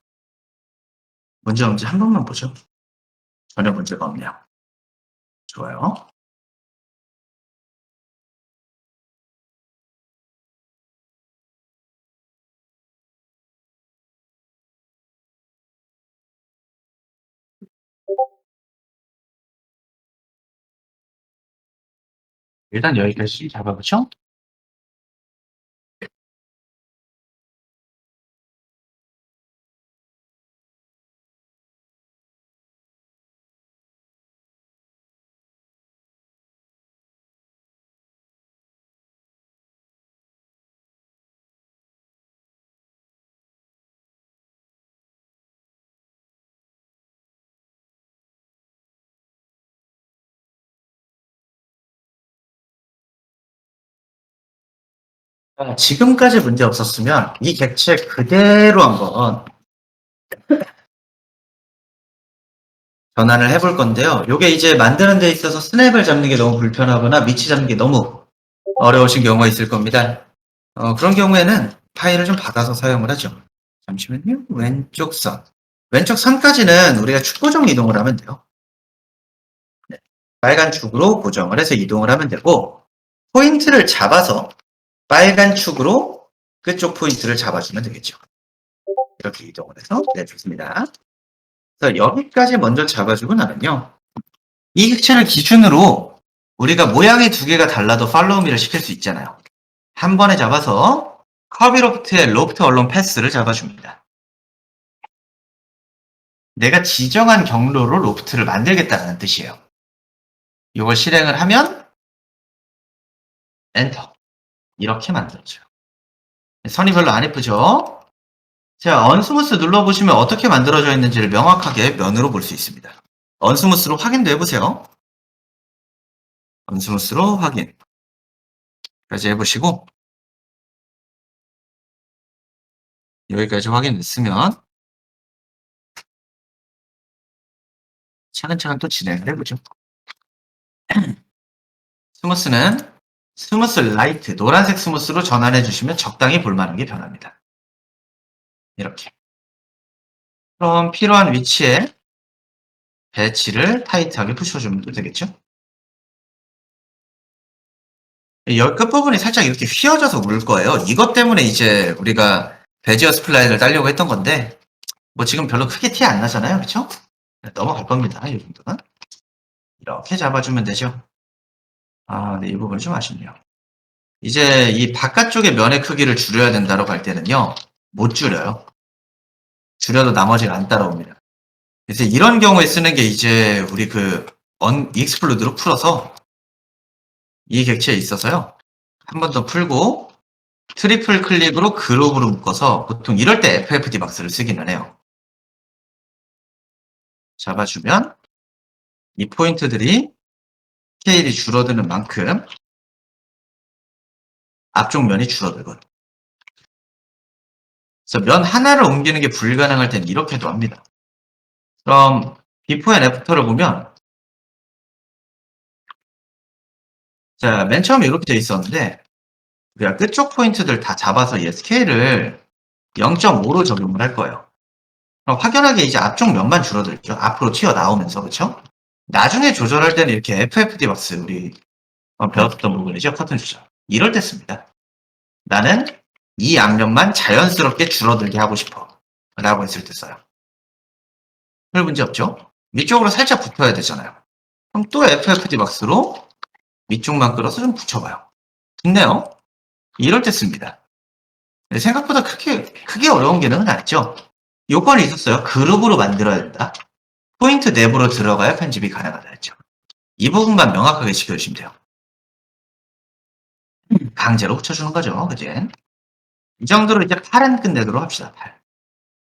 Speaker 1: 문제 없는지 한 번만 보죠. 전혀 문제가 없네요. 좋아요. 일단 여기까지 잡아보죠. 지금까지 문제 없었으면 이 객체 그대로 한번 전환을 해볼 건데요. 이게 이제 만드는 데 있어서 스냅을 잡는 게 너무 불편하거나 위치 잡는 게 너무 어려우신 경우가 있을 겁니다. 그런 경우에는 파일을 좀 받아서 사용을 하죠. 잠시만요. 왼쪽 선. 왼쪽 선까지는 우리가 축 고정 이동을 하면 돼요. 네. 빨간 축으로 고정을 해서 이동을 하면 되고, 포인트를 잡아서 빨간 축으로 끝쪽 포인트를 잡아주면 되겠죠. 이렇게 이동을 해서, 네, 좋습니다. 그래서 여기까지 먼저 잡아주고 나면요. 이 객체를 기준으로 우리가 모양이 두 개가 달라도 팔로우미를 시킬 수 있잖아요. 한 번에 잡아서 커비로프트의 로프트 언론 패스를 잡아줍니다. 내가 지정한 경로로 로프트를 만들겠다는 뜻이에요. 이걸 실행을 하면 엔터. 이렇게 만들어져요. 선이 별로 안 예쁘죠? 자, 언스무스 눌러보시면 어떻게 만들어져 있는지를 명확하게 면으로 볼 수 있습니다. 언스무스로 확인도 해보세요. 언스무스로 확인. 까지 해보시고 여기까지 확인됐으면 차근차근 또 진행을 해보죠. 스무스는 스무스 라이트, 노란색 스무스로 전환해 주시면 적당히 볼만한 게 변합니다. 이렇게. 그럼 필요한 위치에 배치를 타이트하게 붙여주면 또 되겠죠? 열 끝부분이 살짝 이렇게 휘어져서 물 거예요. 이것 때문에 이제 우리가 베지어 스플라인을 따려고 했던 건데, 뭐 지금 별로 크게 티 안 나잖아요. 그렇죠? 넘어갈 겁니다. 이 정도는. 이렇게 잡아주면 되죠. 아, 네, 이 부분이 좀 아쉽네요. 이제 이 바깥쪽의 면의 크기를 줄여야 된다고 할 때는요, 못 줄여요. 줄여도 나머지가 안 따라옵니다. 그래서 이런 경우에 쓰는 게 이제 우리 익스플로드로 풀어서 이 객체에 있어서요. 한 번 더 풀고 트리플 클릭으로 그룹으로 묶어서 보통 이럴 때 FFD 박스를 쓰기는 해요. 잡아주면 이 포인트들이 스케일이 줄어드는 만큼 앞쪽 면이 줄어들거든요. 그래서 면 하나를 옮기는 게 불가능할 땐 이렇게도 합니다. 그럼 비포 앤 애프터를 보면 자, 맨 처음에 이렇게 돼 있었는데 우리가 끝쪽 포인트들 다 잡아서 얘 스케일을 0.5로 적용을 할 거예요. 그럼 확연하게 이제 앞쪽 면만 줄어들죠. 앞으로 튀어나오면서, 그쵸? 나중에 조절할 때는 이렇게 FFD 박스, 우리 배웠던 부분이죠. 커튼 조절. 이럴 때 씁니다. 나는 이 양면만 자연스럽게 줄어들게 하고 싶어. 라고 했을 때 써요. 별 문제 없죠? 위쪽으로 살짝 붙어야 되잖아요. 그럼 또 FFD 박스로 위쪽만 끌어서 좀 붙여봐요. 좋네요. 이럴 때 씁니다. 생각보다 크게 어려운 기능은 아니죠. 요건이 있었어요. 그룹으로 만들어야 된다. 포인트 내부로 들어가야 편집이 가능하다 했죠. 이 부분만 명확하게 지켜주시면 돼요. 강제로 붙여주는 거죠. 그제? 이 정도로 이제 8은 끝내도록 합시다. 8.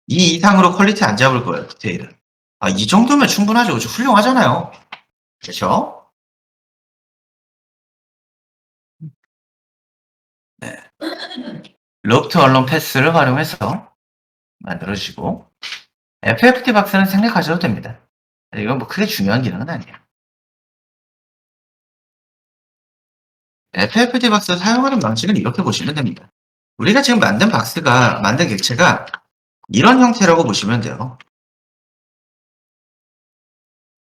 Speaker 1: 이 이상으로 퀄리티 안 잡을 거예요. 디테일은. 아, 이 정도면 충분하죠. 그렇죠? 훌륭하잖아요. 그렇죠? 네. 로프트 언론 패스를 활용해서 만들어주시고 FFT 박스는 생략하셔도 됩니다. 이건 뭐 크게 중요한 기능은 아니에요. FFD 박스 사용하는 방식은 이렇게 보시면 됩니다. 우리가 지금 만든 객체가 이런 형태라고 보시면 돼요.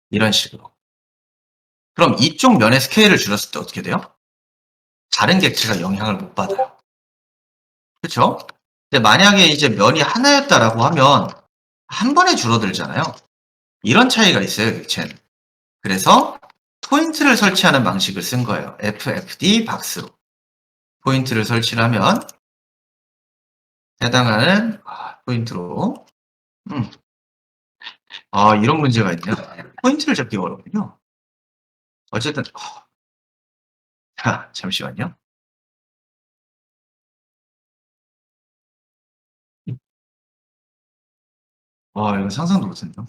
Speaker 1: 이런 식으로. 그럼 이쪽 면의 스케일을 줄였을 때 어떻게 돼요? 다른 객체가 영향을 못 받아요. 그쵸? 근데 만약에 이제 면이 하나였다라고 하면 한 번에 줄어들잖아요. 이런 차이가 있어요, 객체는. 그래서 포인트를 설치하는 방식을 쓴 거예요. FFD 박스로. 포인트를 설치를 하면 해당하는 포인트로 이런 문제가 있네요. 포인트를 잡기가 어렵군요. 어쨌든 자, 잠시만요. 이거 상상도 못했네요.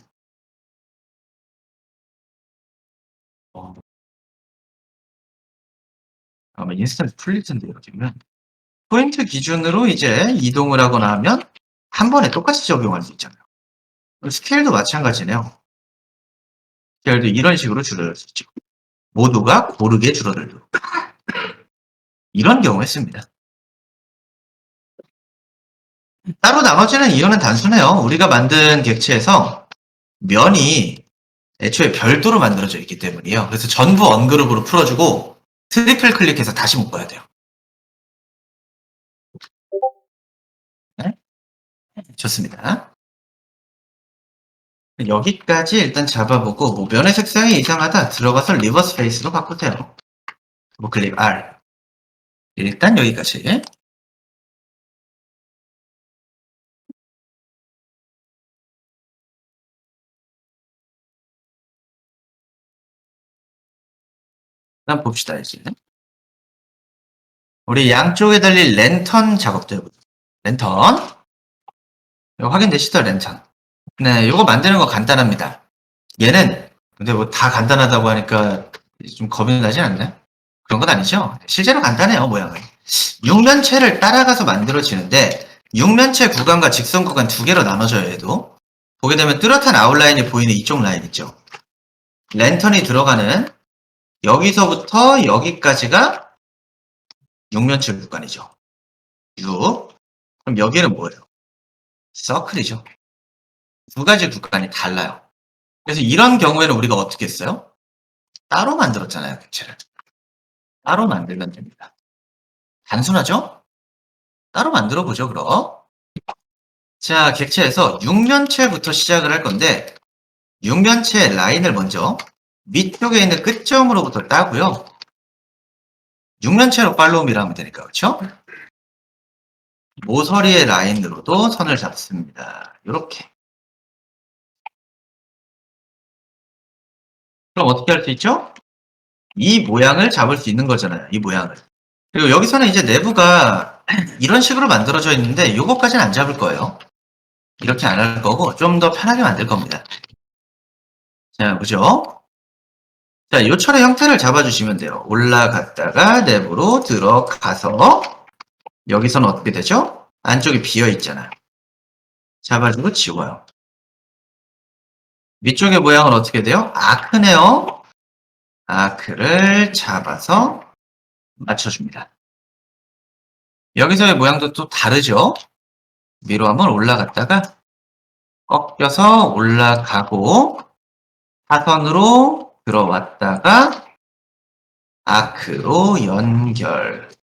Speaker 1: 아마 인스턴트 풀릴 텐데 이렇게면 포인트 기준으로 이제 이동을 하거나 하면 한 번에 똑같이 적용할 수 있잖아요. 스케일도 마찬가지네요. 스케일도 이런 식으로 줄어들 수 있죠. 모두가 고르게 줄어들도록. 이런 경우에 씁니다. 따로 나머지는 이유는 단순해요. 우리가 만든 객체에서 면이 애초에 별도로 만들어져 있기 때문이에요. 그래서 전부 언그룹으로 풀어주고 트리플 클릭해서 다시 묶어야 돼요. 네? 좋습니다. 여기까지 일단 잡아보고 뭐 면의 색상이 이상하다 들어가서 리버스 페이스로 바꾸세요. 뭐 클릭 R. 일단 여기까지. 일단 봅시다 이제. 우리 양쪽에 달릴 랜턴 작업도 해보죠. 랜턴. 이거 확인되시죠? 랜턴. 네, 이거 만드는 거 간단합니다. 얘는 근데 뭐 다 간단하다고 하니까 좀 겁이 나지 않나요? 그런 건 아니죠? 실제로 간단해요, 모양은. 육면체를 따라가서 만들어지는데 육면체 구간과 직선 구간 두 개로 나눠져요, 얘도. 보게 되면 뚜렷한 아웃라인이 보이는 이쪽 라인 있죠? 랜턴이 들어가는 여기서부터 여기까지가 육면체 구간이죠. 6. 그럼 여기는 뭐예요? 서클이죠. 두 가지 구간이 달라요. 그래서 이런 경우에는 우리가 어떻게 했어요? 따로 만들었잖아요, 객체를. 따로 만들면 됩니다. 단순하죠? 따로 만들어 보죠, 그럼. 자, 객체에서 육면체부터 시작을 할 건데 육면체 라인을 먼저 위쪽에 있는 끝점으로부터 따고요. 육면체로 팔로우미를 하면 되니까, 그렇죠? 모서리의 라인으로도 선을 잡습니다. 이렇게. 그럼 어떻게 할 수 있죠? 이 모양을 잡을 수 있는 거잖아요. 이 모양을. 그리고 여기서는 이제 내부가 이런 식으로 만들어져 있는데 이것까지는 안 잡을 거예요. 이렇게 안 할 거고 좀 더 편하게 만들 겁니다. 자, 보죠? 자, 요철의 형태를 잡아주시면 돼요. 올라갔다가 내부로 들어가서 여기서는 어떻게 되죠? 안쪽이 비어 있잖아요. 잡아주고 지워요. 위쪽의 모양은 어떻게 돼요? 아크네요. 아크를 잡아서 맞춰줍니다. 여기서의 모양도 또 다르죠? 위로 한번 올라갔다가 꺾여서 올라가고 사선으로 들어왔다가 아크로 연결되는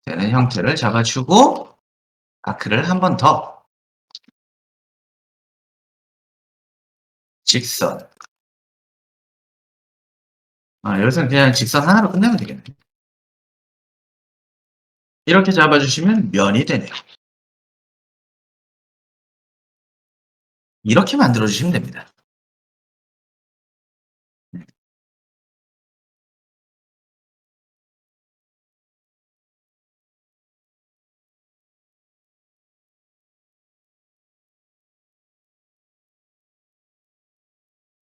Speaker 1: 형태를 잡아주고 아크를 한 번 더 직선 여기서는 그냥 직선 하나로 끝내면 되겠네. 이렇게 잡아주시면 면이 되네요. 이렇게 만들어주시면 됩니다.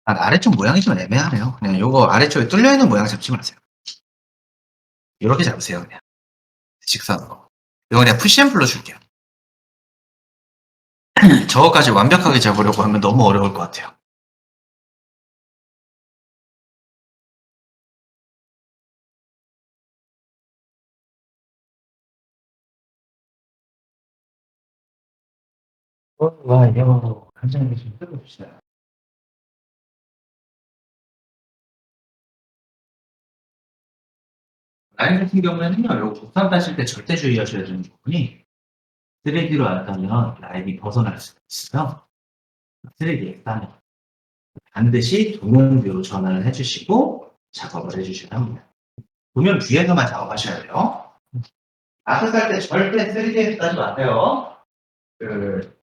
Speaker 1: 아래쪽 모양이 좀 애매하네요. 그냥 요거 아래쪽에 뚫려있는 모양 잡지 마세요. 이렇게 잡으세요, 그냥. 직선으로. 이거 그냥 푸시앤플로 줄게요. 저거까지 완벽하게 잡으려고 하면 너무 어려울 것 같아요.
Speaker 3: 좋아요. 감사합니다. 좀 뜯어봅시다. 라인 같은 경우에는요, 요 곡선 따실 때 절대 주의하셔야 되는 부분이 3D로 안 따면 라인이 벗어날 수가 있어요. 3D에 따면 반드시 도면뷰로 전환을 해주시고 작업을 해주셔야 합니다. 도면 뷰에서만 작업하셔야 돼요. 아트 살때 절대 3D에 따지 마세요.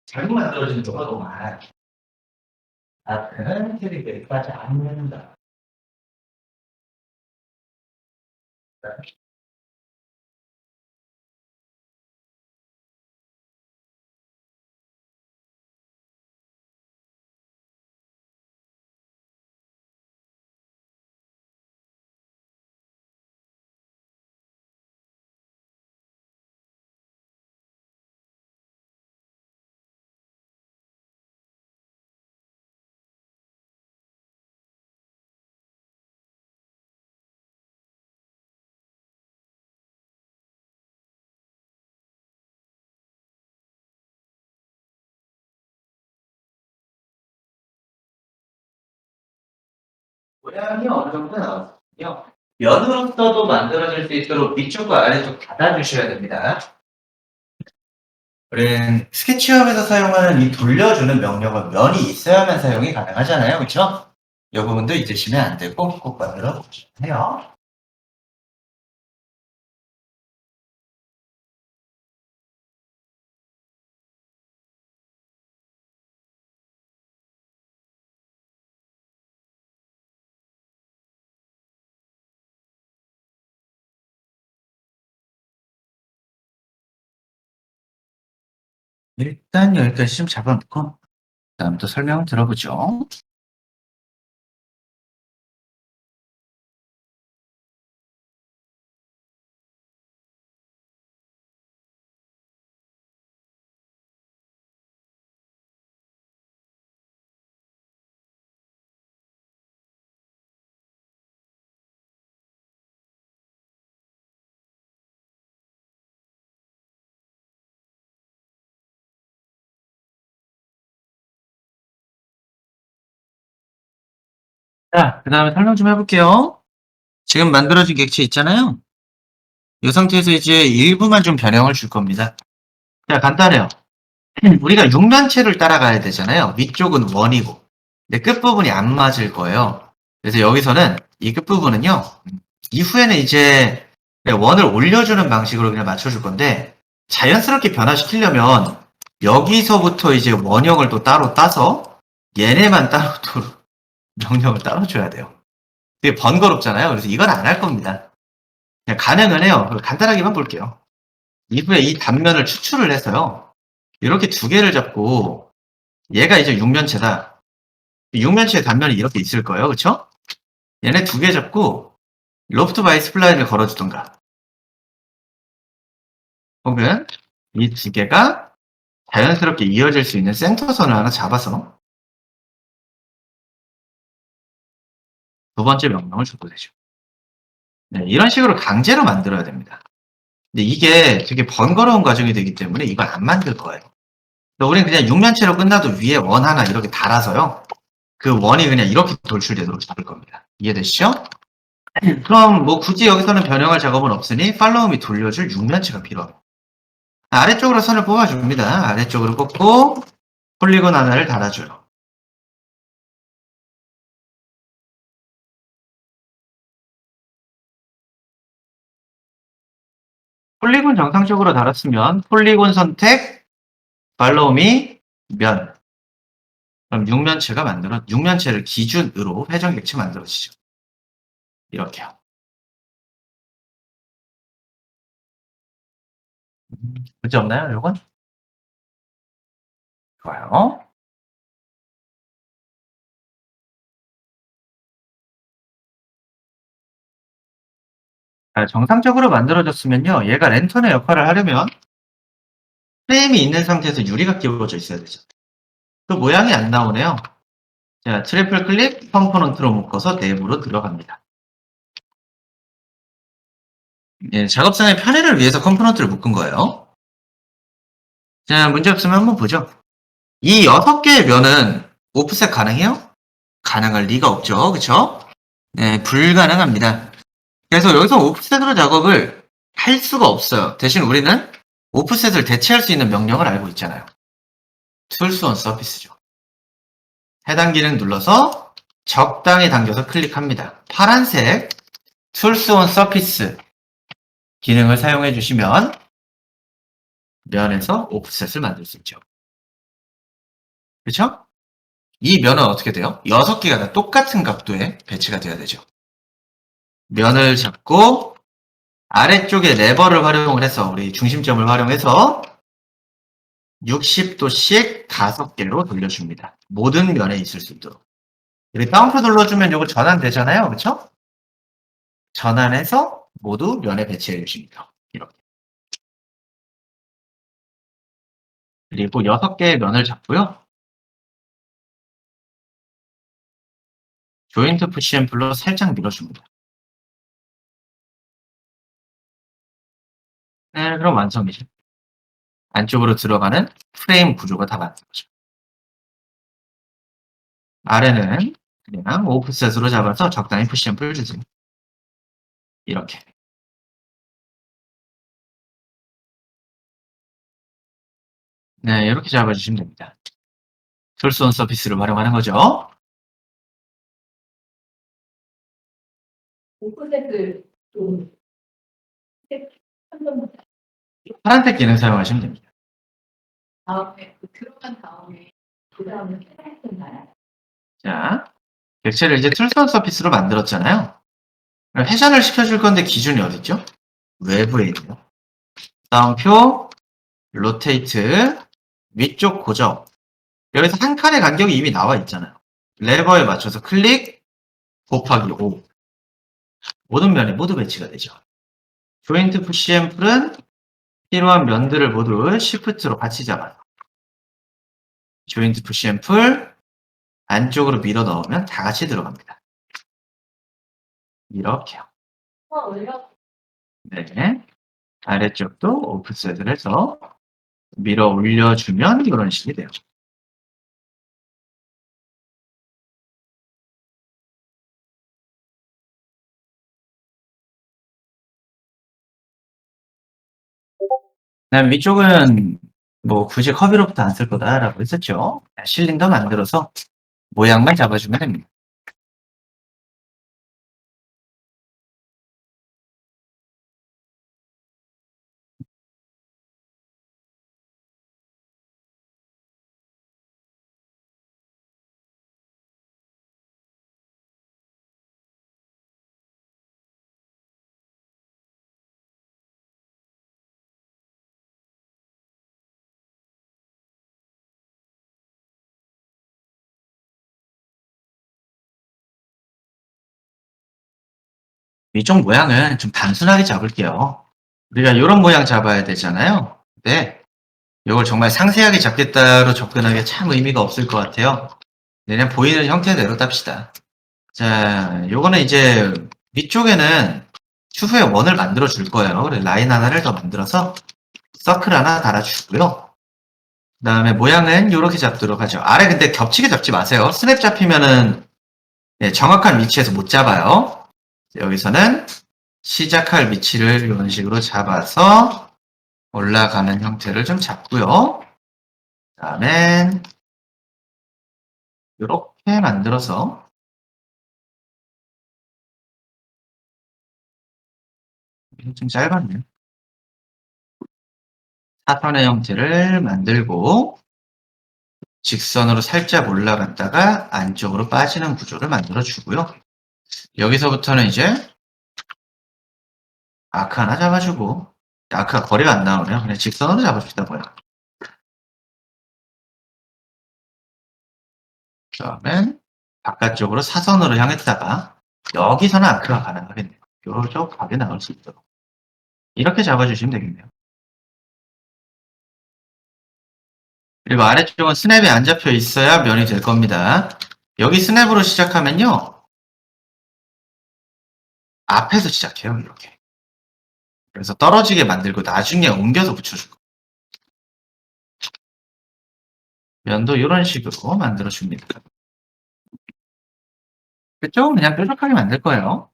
Speaker 3: 잘못 만들어지는 경우가 너무 많아요. 아트는 3D에 따지 않는다. 모양이 어느 정도 나왔거든요. 면으로서도 만들어질 수 있도록 위쪽과 아래쪽 닫아주셔야 됩니다. 우리는 스케치업에서 사용하는 이 돌려주는 명령은 면이 있어야만 사용이 가능하잖아요. 그렇죠? 이 부분도 잊으시면 안 되고 꼭 만들어 보셔야 해요. 일단 여기까지 좀 잡아놓고 다음부터 설명을 들어보죠. 자, 그 다음에 설명 좀 해볼게요. 지금 만들어진 객체 있잖아요. 이 상태에서 이제 일부만 좀 변형을 줄 겁니다. 자, 간단해요. 우리가 육면체를 따라가야 되잖아요. 위쪽은 원이고. 근데 끝부분이 안 맞을 거예요. 그래서 여기서는 이 끝부분은요, 이후에는 이제 원을 올려주는 방식으로 그냥 맞춰줄 건데, 자연스럽게 변화시키려면 여기서부터 이제 원형을 또 따로 따서 얘네만 따로 또 명령을 따로 줘야 돼요. 되게 번거롭잖아요. 그래서 이건 안 할 겁니다. 그냥 가능은 해요. 간단하게만 볼게요. 이후에 이 단면을 추출을 해서요. 이렇게 두 개를 잡고 얘가 이제 육면체다. 육면체의 단면이 이렇게 있을 거예요. 그렇죠? 얘네 두 개 잡고 로프트 바이 스플라인을 걸어주던가 혹은 이 두 개가 자연스럽게 이어질 수 있는 센터선을 하나 잡아서 두 번째 명령을 줘도 되죠. 네, 이런 식으로 강제로 만들어야 됩니다. 근데 이게 되게 번거로운 과정이 되기 때문에 이걸 안 만들 거예요. 우리는 그냥 육면체로 끝나도 위에 원 하나 이렇게 달아서요. 그 원이 그냥 이렇게 돌출되도록 잡을 겁니다. 이해되시죠? 그럼 뭐 굳이 여기서는 변형할 작업은 없으니 팔로우 및 돌려줄 육면체가 필요합니다. 아래쪽으로 선을 뽑아줍니다. 아래쪽으로 뽑고 폴리곤 하나를 달아줘요. 폴리곤 정상적으로 달았으면 폴리곤 선택, 팔로우 미, 면. 그럼 육면체를 기준으로 회전 객체 만들어지죠. 이렇게요. 문제 없나요, 요건? 좋아요. 정상적으로 만들어졌으면요. 얘가 랜턴의 역할을 하려면 프레임이 있는 상태에서 유리가 끼워져 있어야 되죠. 그 모양이 안 나오네요. 자, 트리플 클릭 컴포넌트로 묶어서 내부로 들어갑니다. 예, 작업상의 편의를 위해서 컴포넌트를 묶은 거예요. 자, 문제 없으면 한번 보죠. 이 6개의 면은 오프셋 가능해요? 가능할 리가 없죠. 그쵸? 네, 불가능합니다. 그래서 여기서 오프셋으로 작업을 할 수가 없어요. 대신 우리는 오프셋을 대체할 수 있는 명령을 알고 있잖아요. Tools on Surface죠. 해당 기능 눌러서 적당히 당겨서 클릭합니다. 파란색 Tools on Surface 기능을 사용해 주시면 면에서 오프셋을 만들 수 있죠. 그렇죠? 이 면은 어떻게 돼요? 6개가 다 똑같은 각도에 배치가 돼야 되죠. 면을 잡고 아래쪽에 레버를 활용을 해서 우리 중심점을 활용해서 60도씩 5개로 돌려줍니다. 모든 면에 있을 수 있도록. 이렇게 다운표 눌러주면 이거 전환되잖아요. 그렇죠? 전환해서 모두 면에 배치해 주십니다. 이렇게. 그리고 6개의 면을 잡고요. 조인트 푸시 앤 풀로 살짝 밀어줍니다. 네, 그럼 완성이죠. 안쪽으로 들어가는 프레임 구조가 다 만들어져. 아래는 그냥 오프셋으로 잡아서 적당히 푸시 앤 풀 주세요. 이렇게. 네, 이렇게 잡아주시면 됩니다. 툴스 온 서피스를 활용하는 거죠.
Speaker 2: 오프셋을 좀 한번
Speaker 3: 파란색 기능 사용하시면 됩니다.
Speaker 2: 다음에 들어간 다음에 그 다음에 해놨잖아요.
Speaker 3: 자, 객체를 이제 툴스 온 서피스로 만들었잖아요. 회전을 시켜줄 건데 기준이 어딨죠? 외부에 있네요. 다운표, 로테이트, 위쪽 고정. 여기서 한 칸의 간격이 이미 나와 있잖아요. 레버에 맞춰서 클릭, 곱하기 5. 모든 면에 모두 배치가 되죠. 조인트 푸시 앤 풀은 필요한 면들을 모두 시프트로 같이 잡아요. 조인트 푸시 앤 풀, 안쪽으로 밀어 넣으면 다 같이 들어갑니다. 이렇게요.
Speaker 2: 올려
Speaker 3: 네. 아래쪽도 오프셋을 해서 밀어 올려주면 이런 식이 돼요. 그다음 위쪽은 뭐 굳이 커비로부터 안 쓸 거다라고 했었죠. 실린더 만들어서 모양만 잡아주면 됩니다. 위쪽 모양은 좀 단순하게 잡을게요. 우리가 이런 모양 잡아야 되잖아요. 근데 이걸 정말 상세하게 잡겠다로 접근하기에 참 의미가 없을 것 같아요. 그냥 보이는 형태대로 땁시다. 자, 요거는 이제 위쪽에는 추후에 원을 만들어 줄 거예요. 그래서 라인 하나를 더 만들어서 서클 하나 달아주고요. 그 다음에 모양은 이렇게 잡도록 하죠. 아래 근데 겹치게 잡지 마세요. 스냅 잡히면은 네, 정확한 위치에서 못 잡아요. 여기서는 시작할 위치를 이런 식으로 잡아서 올라가는 형태를 좀 잡고요. 그 다음엔 이렇게 만들어서 좀 짧았네요. 사선의 형태를 만들고 직선으로 살짝 올라갔다가 안쪽으로 빠지는 구조를 만들어 주고요. 여기서부터는 이제 아크 하나 잡아주고 아크가 거리가 안 나오네요. 그냥 직선으로 잡아주시다고요. 그다음엔 바깥쪽으로 사선으로 향했다가 여기서는 아크가 가능하겠네요. 요쪽 각에 나올 수 있도록 이렇게 잡아주시면 되겠네요. 그리고 아래쪽은 스냅이 안 잡혀 있어야 면이 될 겁니다. 여기 스냅으로 시작하면요. 앞에서 시작해요. 이렇게. 그래서 떨어지게 만들고 나중에 옮겨서 붙여줄 거예요.
Speaker 1: 면도 이런 식으로 만들어줍니다. 그쪽 그냥 뾰족하게 만들 거예요.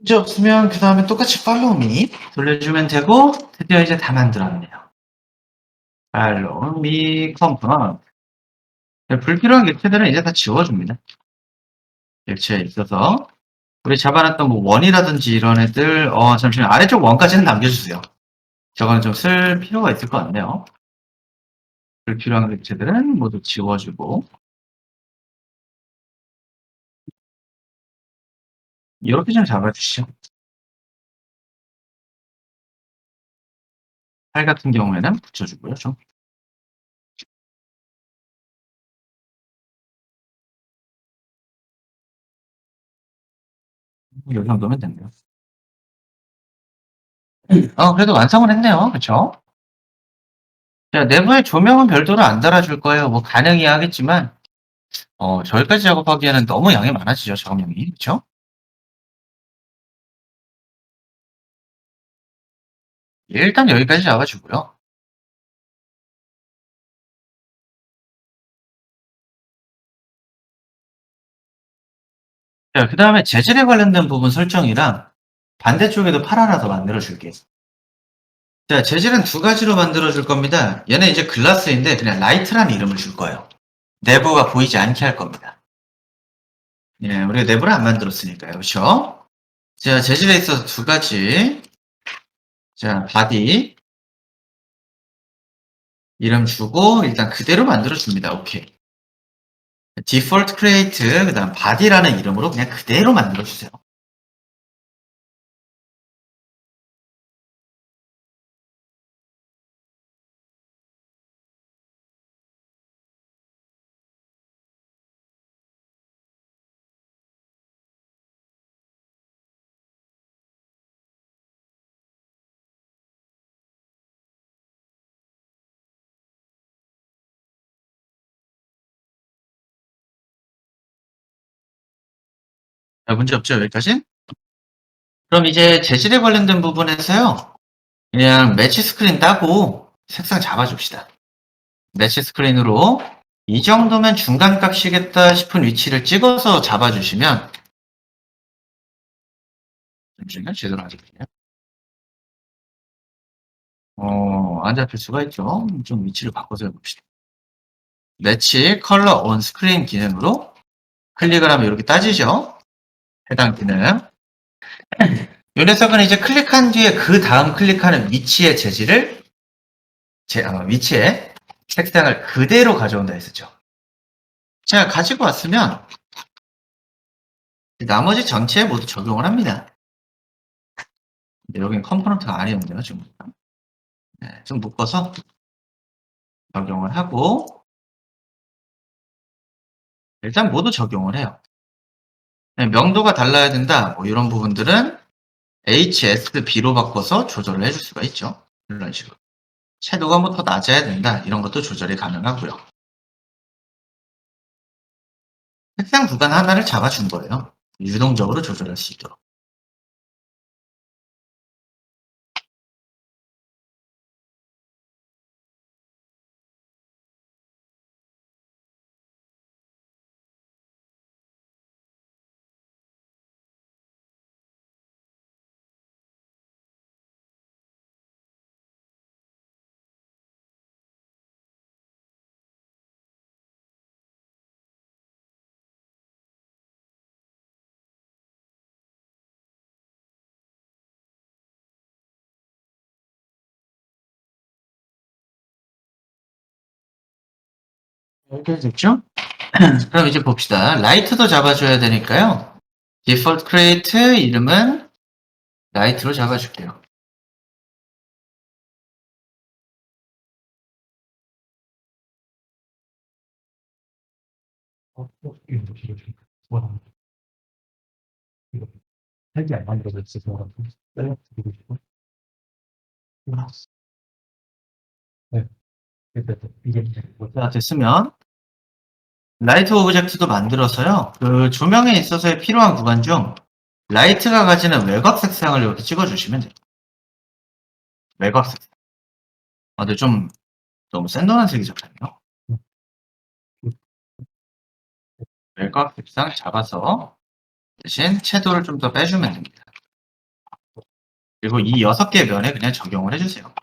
Speaker 1: 문제 없으면 그 다음에 똑같이 팔로우 미 돌려주면 되고 드디어 이제 다 만들었네요. 팔로우 미 컴포넌트. 불필요한 객체들은 이제 다 지워줍니다. 객체에 있어서 우리 잡아놨던 뭐 원이라든지 이런 애들 잠시만 아래쪽 원까지는 남겨주세요. 저거는 좀 쓸 필요가 있을 것 같네요. 불필요한 객체들은 모두 지워주고 이렇게 좀 잡아주시죠. 팔 같은 경우에는 붙여주고요. 좀. 이 정도면 됐네요. 그래도 완성은 했네요. 그쵸? 자, 내부에 조명은 별도로 안 달아줄 거예요. 뭐 가능이야 하겠지만 저기까지 작업하기에는 너무 양이 많아지죠. 작업량이. 그쵸? 일단 여기까지 잡아주고요. 자, 그 다음에 재질에 관련된 부분 설정이랑 반대쪽에도 팔 하나 더 만들어 줄게요. 자, 재질은 두 가지로 만들어 줄 겁니다. 얘는 이제 글라스인데 그냥 라이트라는 이름을 줄 거예요. 내부가 보이지 않게 할 겁니다. 예, 우리가 내부를 안 만들었으니까요. 그렇죠? 자, 재질에 있어서 두 가지. 자, 바디 이름 주고 일단 그대로 만들어 줍니다. 오케이. 디폴트 크리에이트 그다음 바디라는 이름으로 그냥 그대로 만들어 주세요. 자, 문제 없죠? 여기까지? 그럼 이제 재질에 관련된 부분에서요. 그냥 매치 스크린 따고 색상 잡아줍시다. 매치 스크린으로 이 정도면 중간 값이겠다 싶은 위치를 찍어서 잡아주시면 잠시만요. 제대로 안 잡히네요. 안 잡힐 수가 있죠. 좀 위치를 바꿔서 해봅시다. 매치 컬러 온 스크린 기능으로 클릭을 하면 이렇게 따지죠. 해당 기능. 이 녀석은 이제 클릭한 뒤에 그 다음 클릭하는 위치의 재질을 위치에 색상을 그대로 가져온다 했었죠. 자, 가지고 왔으면 나머지 전체에 모두 적용을 합니다. 근데 여기는 컴포넌트가 아니었네요, 지금. 네, 좀 묶어서 적용을 하고 일단 모두 적용을 해요. 네, 명도가 달라야 된다. 뭐 이런 부분들은 HSB로 바꿔서 조절을 해줄 수가 있죠. 이런 식으로. 채도가 뭐 더 낮아야 된다. 이런 것도 조절이 가능하고요. 색상 구간 하나를 잡아준 거예요. 유동적으로 조절할 수 있도록. 이렇게 됐죠? 그럼 이제 봅시다. 라이트도 잡아줘야 되니까요. 디폴트 크리에이트 이름은 라이트로 잡아줄게요.
Speaker 4: 이거 색이 안 만들어졌어서 드리고 싶고. 네. 이게 뭐
Speaker 1: 자, 됐으면 라이트 오브젝트도 만들어서요. 그 조명에 있어서의 필요한 구간 중 라이트가 가지는 외곽 색상을 이렇게 찍어주시면 돼요. 외곽 색상. 근데 좀 너무 센 노란색이 좋잖아요. 외곽 색상 잡아서 대신 채도를 좀 더 빼주면 됩니다. 그리고 이 6개의 면에 그냥 적용을 해주세요.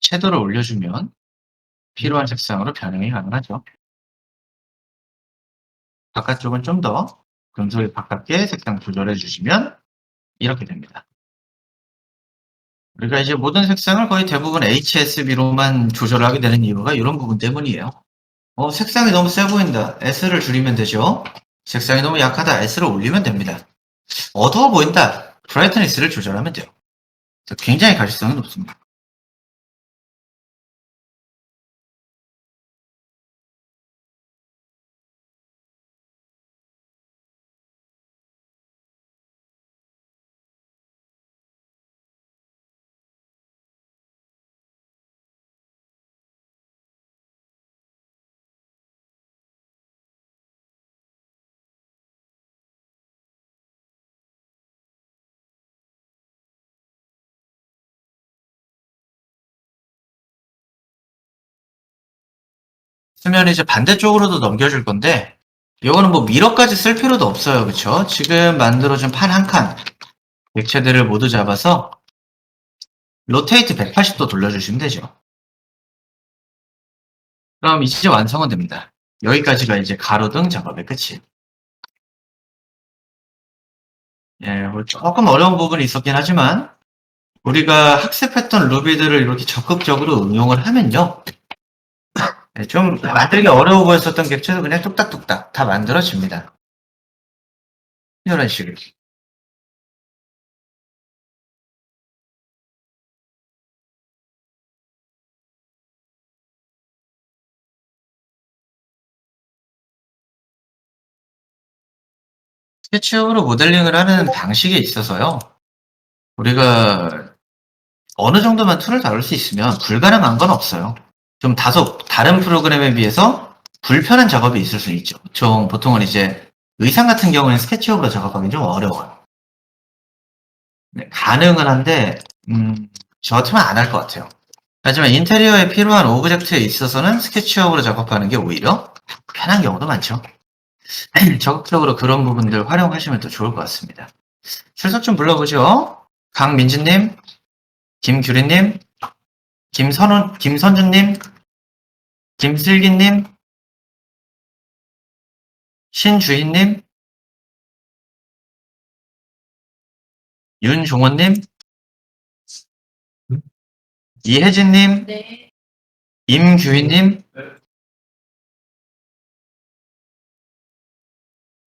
Speaker 1: 채도를 올려주면 필요한 색상으로 변형이 가능하죠. 바깥쪽은 좀 더 금속에 가깝게 색상 조절해 주시면 이렇게 됩니다. 우리가 이제 모든 색상을 거의 대부분 HSB로만 조절하게 되는 이유가 이런 부분 때문이에요. 색상이 너무 세 보인다. S를 줄이면 되죠. 색상이 너무 약하다. S를 올리면 됩니다. 어두워 보인다. 브라이트니스를 조절하면 돼요. 굉장히 가시성이 높습니다. 쓰면 이제 반대쪽으로도 넘겨줄 건데 이거는 뭐 미러까지 쓸 필요도 없어요. 그쵸? 지금 만들어준 판 한 칸 객체들을 모두 잡아서 로테이트 180도 돌려주시면 되죠. 그럼 이제 완성은 됩니다. 여기까지가 이제 가로등 작업의 끝이에요. 예, 뭐 조금 어려운 부분이 있었긴 하지만 우리가 학습했던 루비들을 이렇게 적극적으로 응용을 하면요. 좀 만들기 어려워 보였었던 객체도 그냥 뚝딱뚝딱 다 만들어집니다. 이런 식으로. 스케치업으로 모델링을 하는 방식에 있어서요. 우리가 어느 정도만 툴을 다룰 수 있으면 불가능한 건 없어요. 좀 다소 다른 프로그램에 비해서 불편한 작업이 있을 수 있죠. 보통은 이제 의상 같은 경우에는 스케치업으로 작업하기 좀 어려워요. 네, 가능은 한데 저 같으면 안 할 것 같아요. 하지만 인테리어에 필요한 오브젝트에 있어서는 스케치업으로 작업하는 게 오히려 편한 경우도 많죠. 적극적으로 그런 부분들 활용하시면 더 좋을 것 같습니다. 출석 좀 불러보죠. 강민지님, 김규리님, 김선주님, 김슬기님, 신주희님, 윤종원님, 이혜진님,
Speaker 2: 네.
Speaker 1: 임규희님,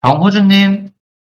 Speaker 1: 정호준님,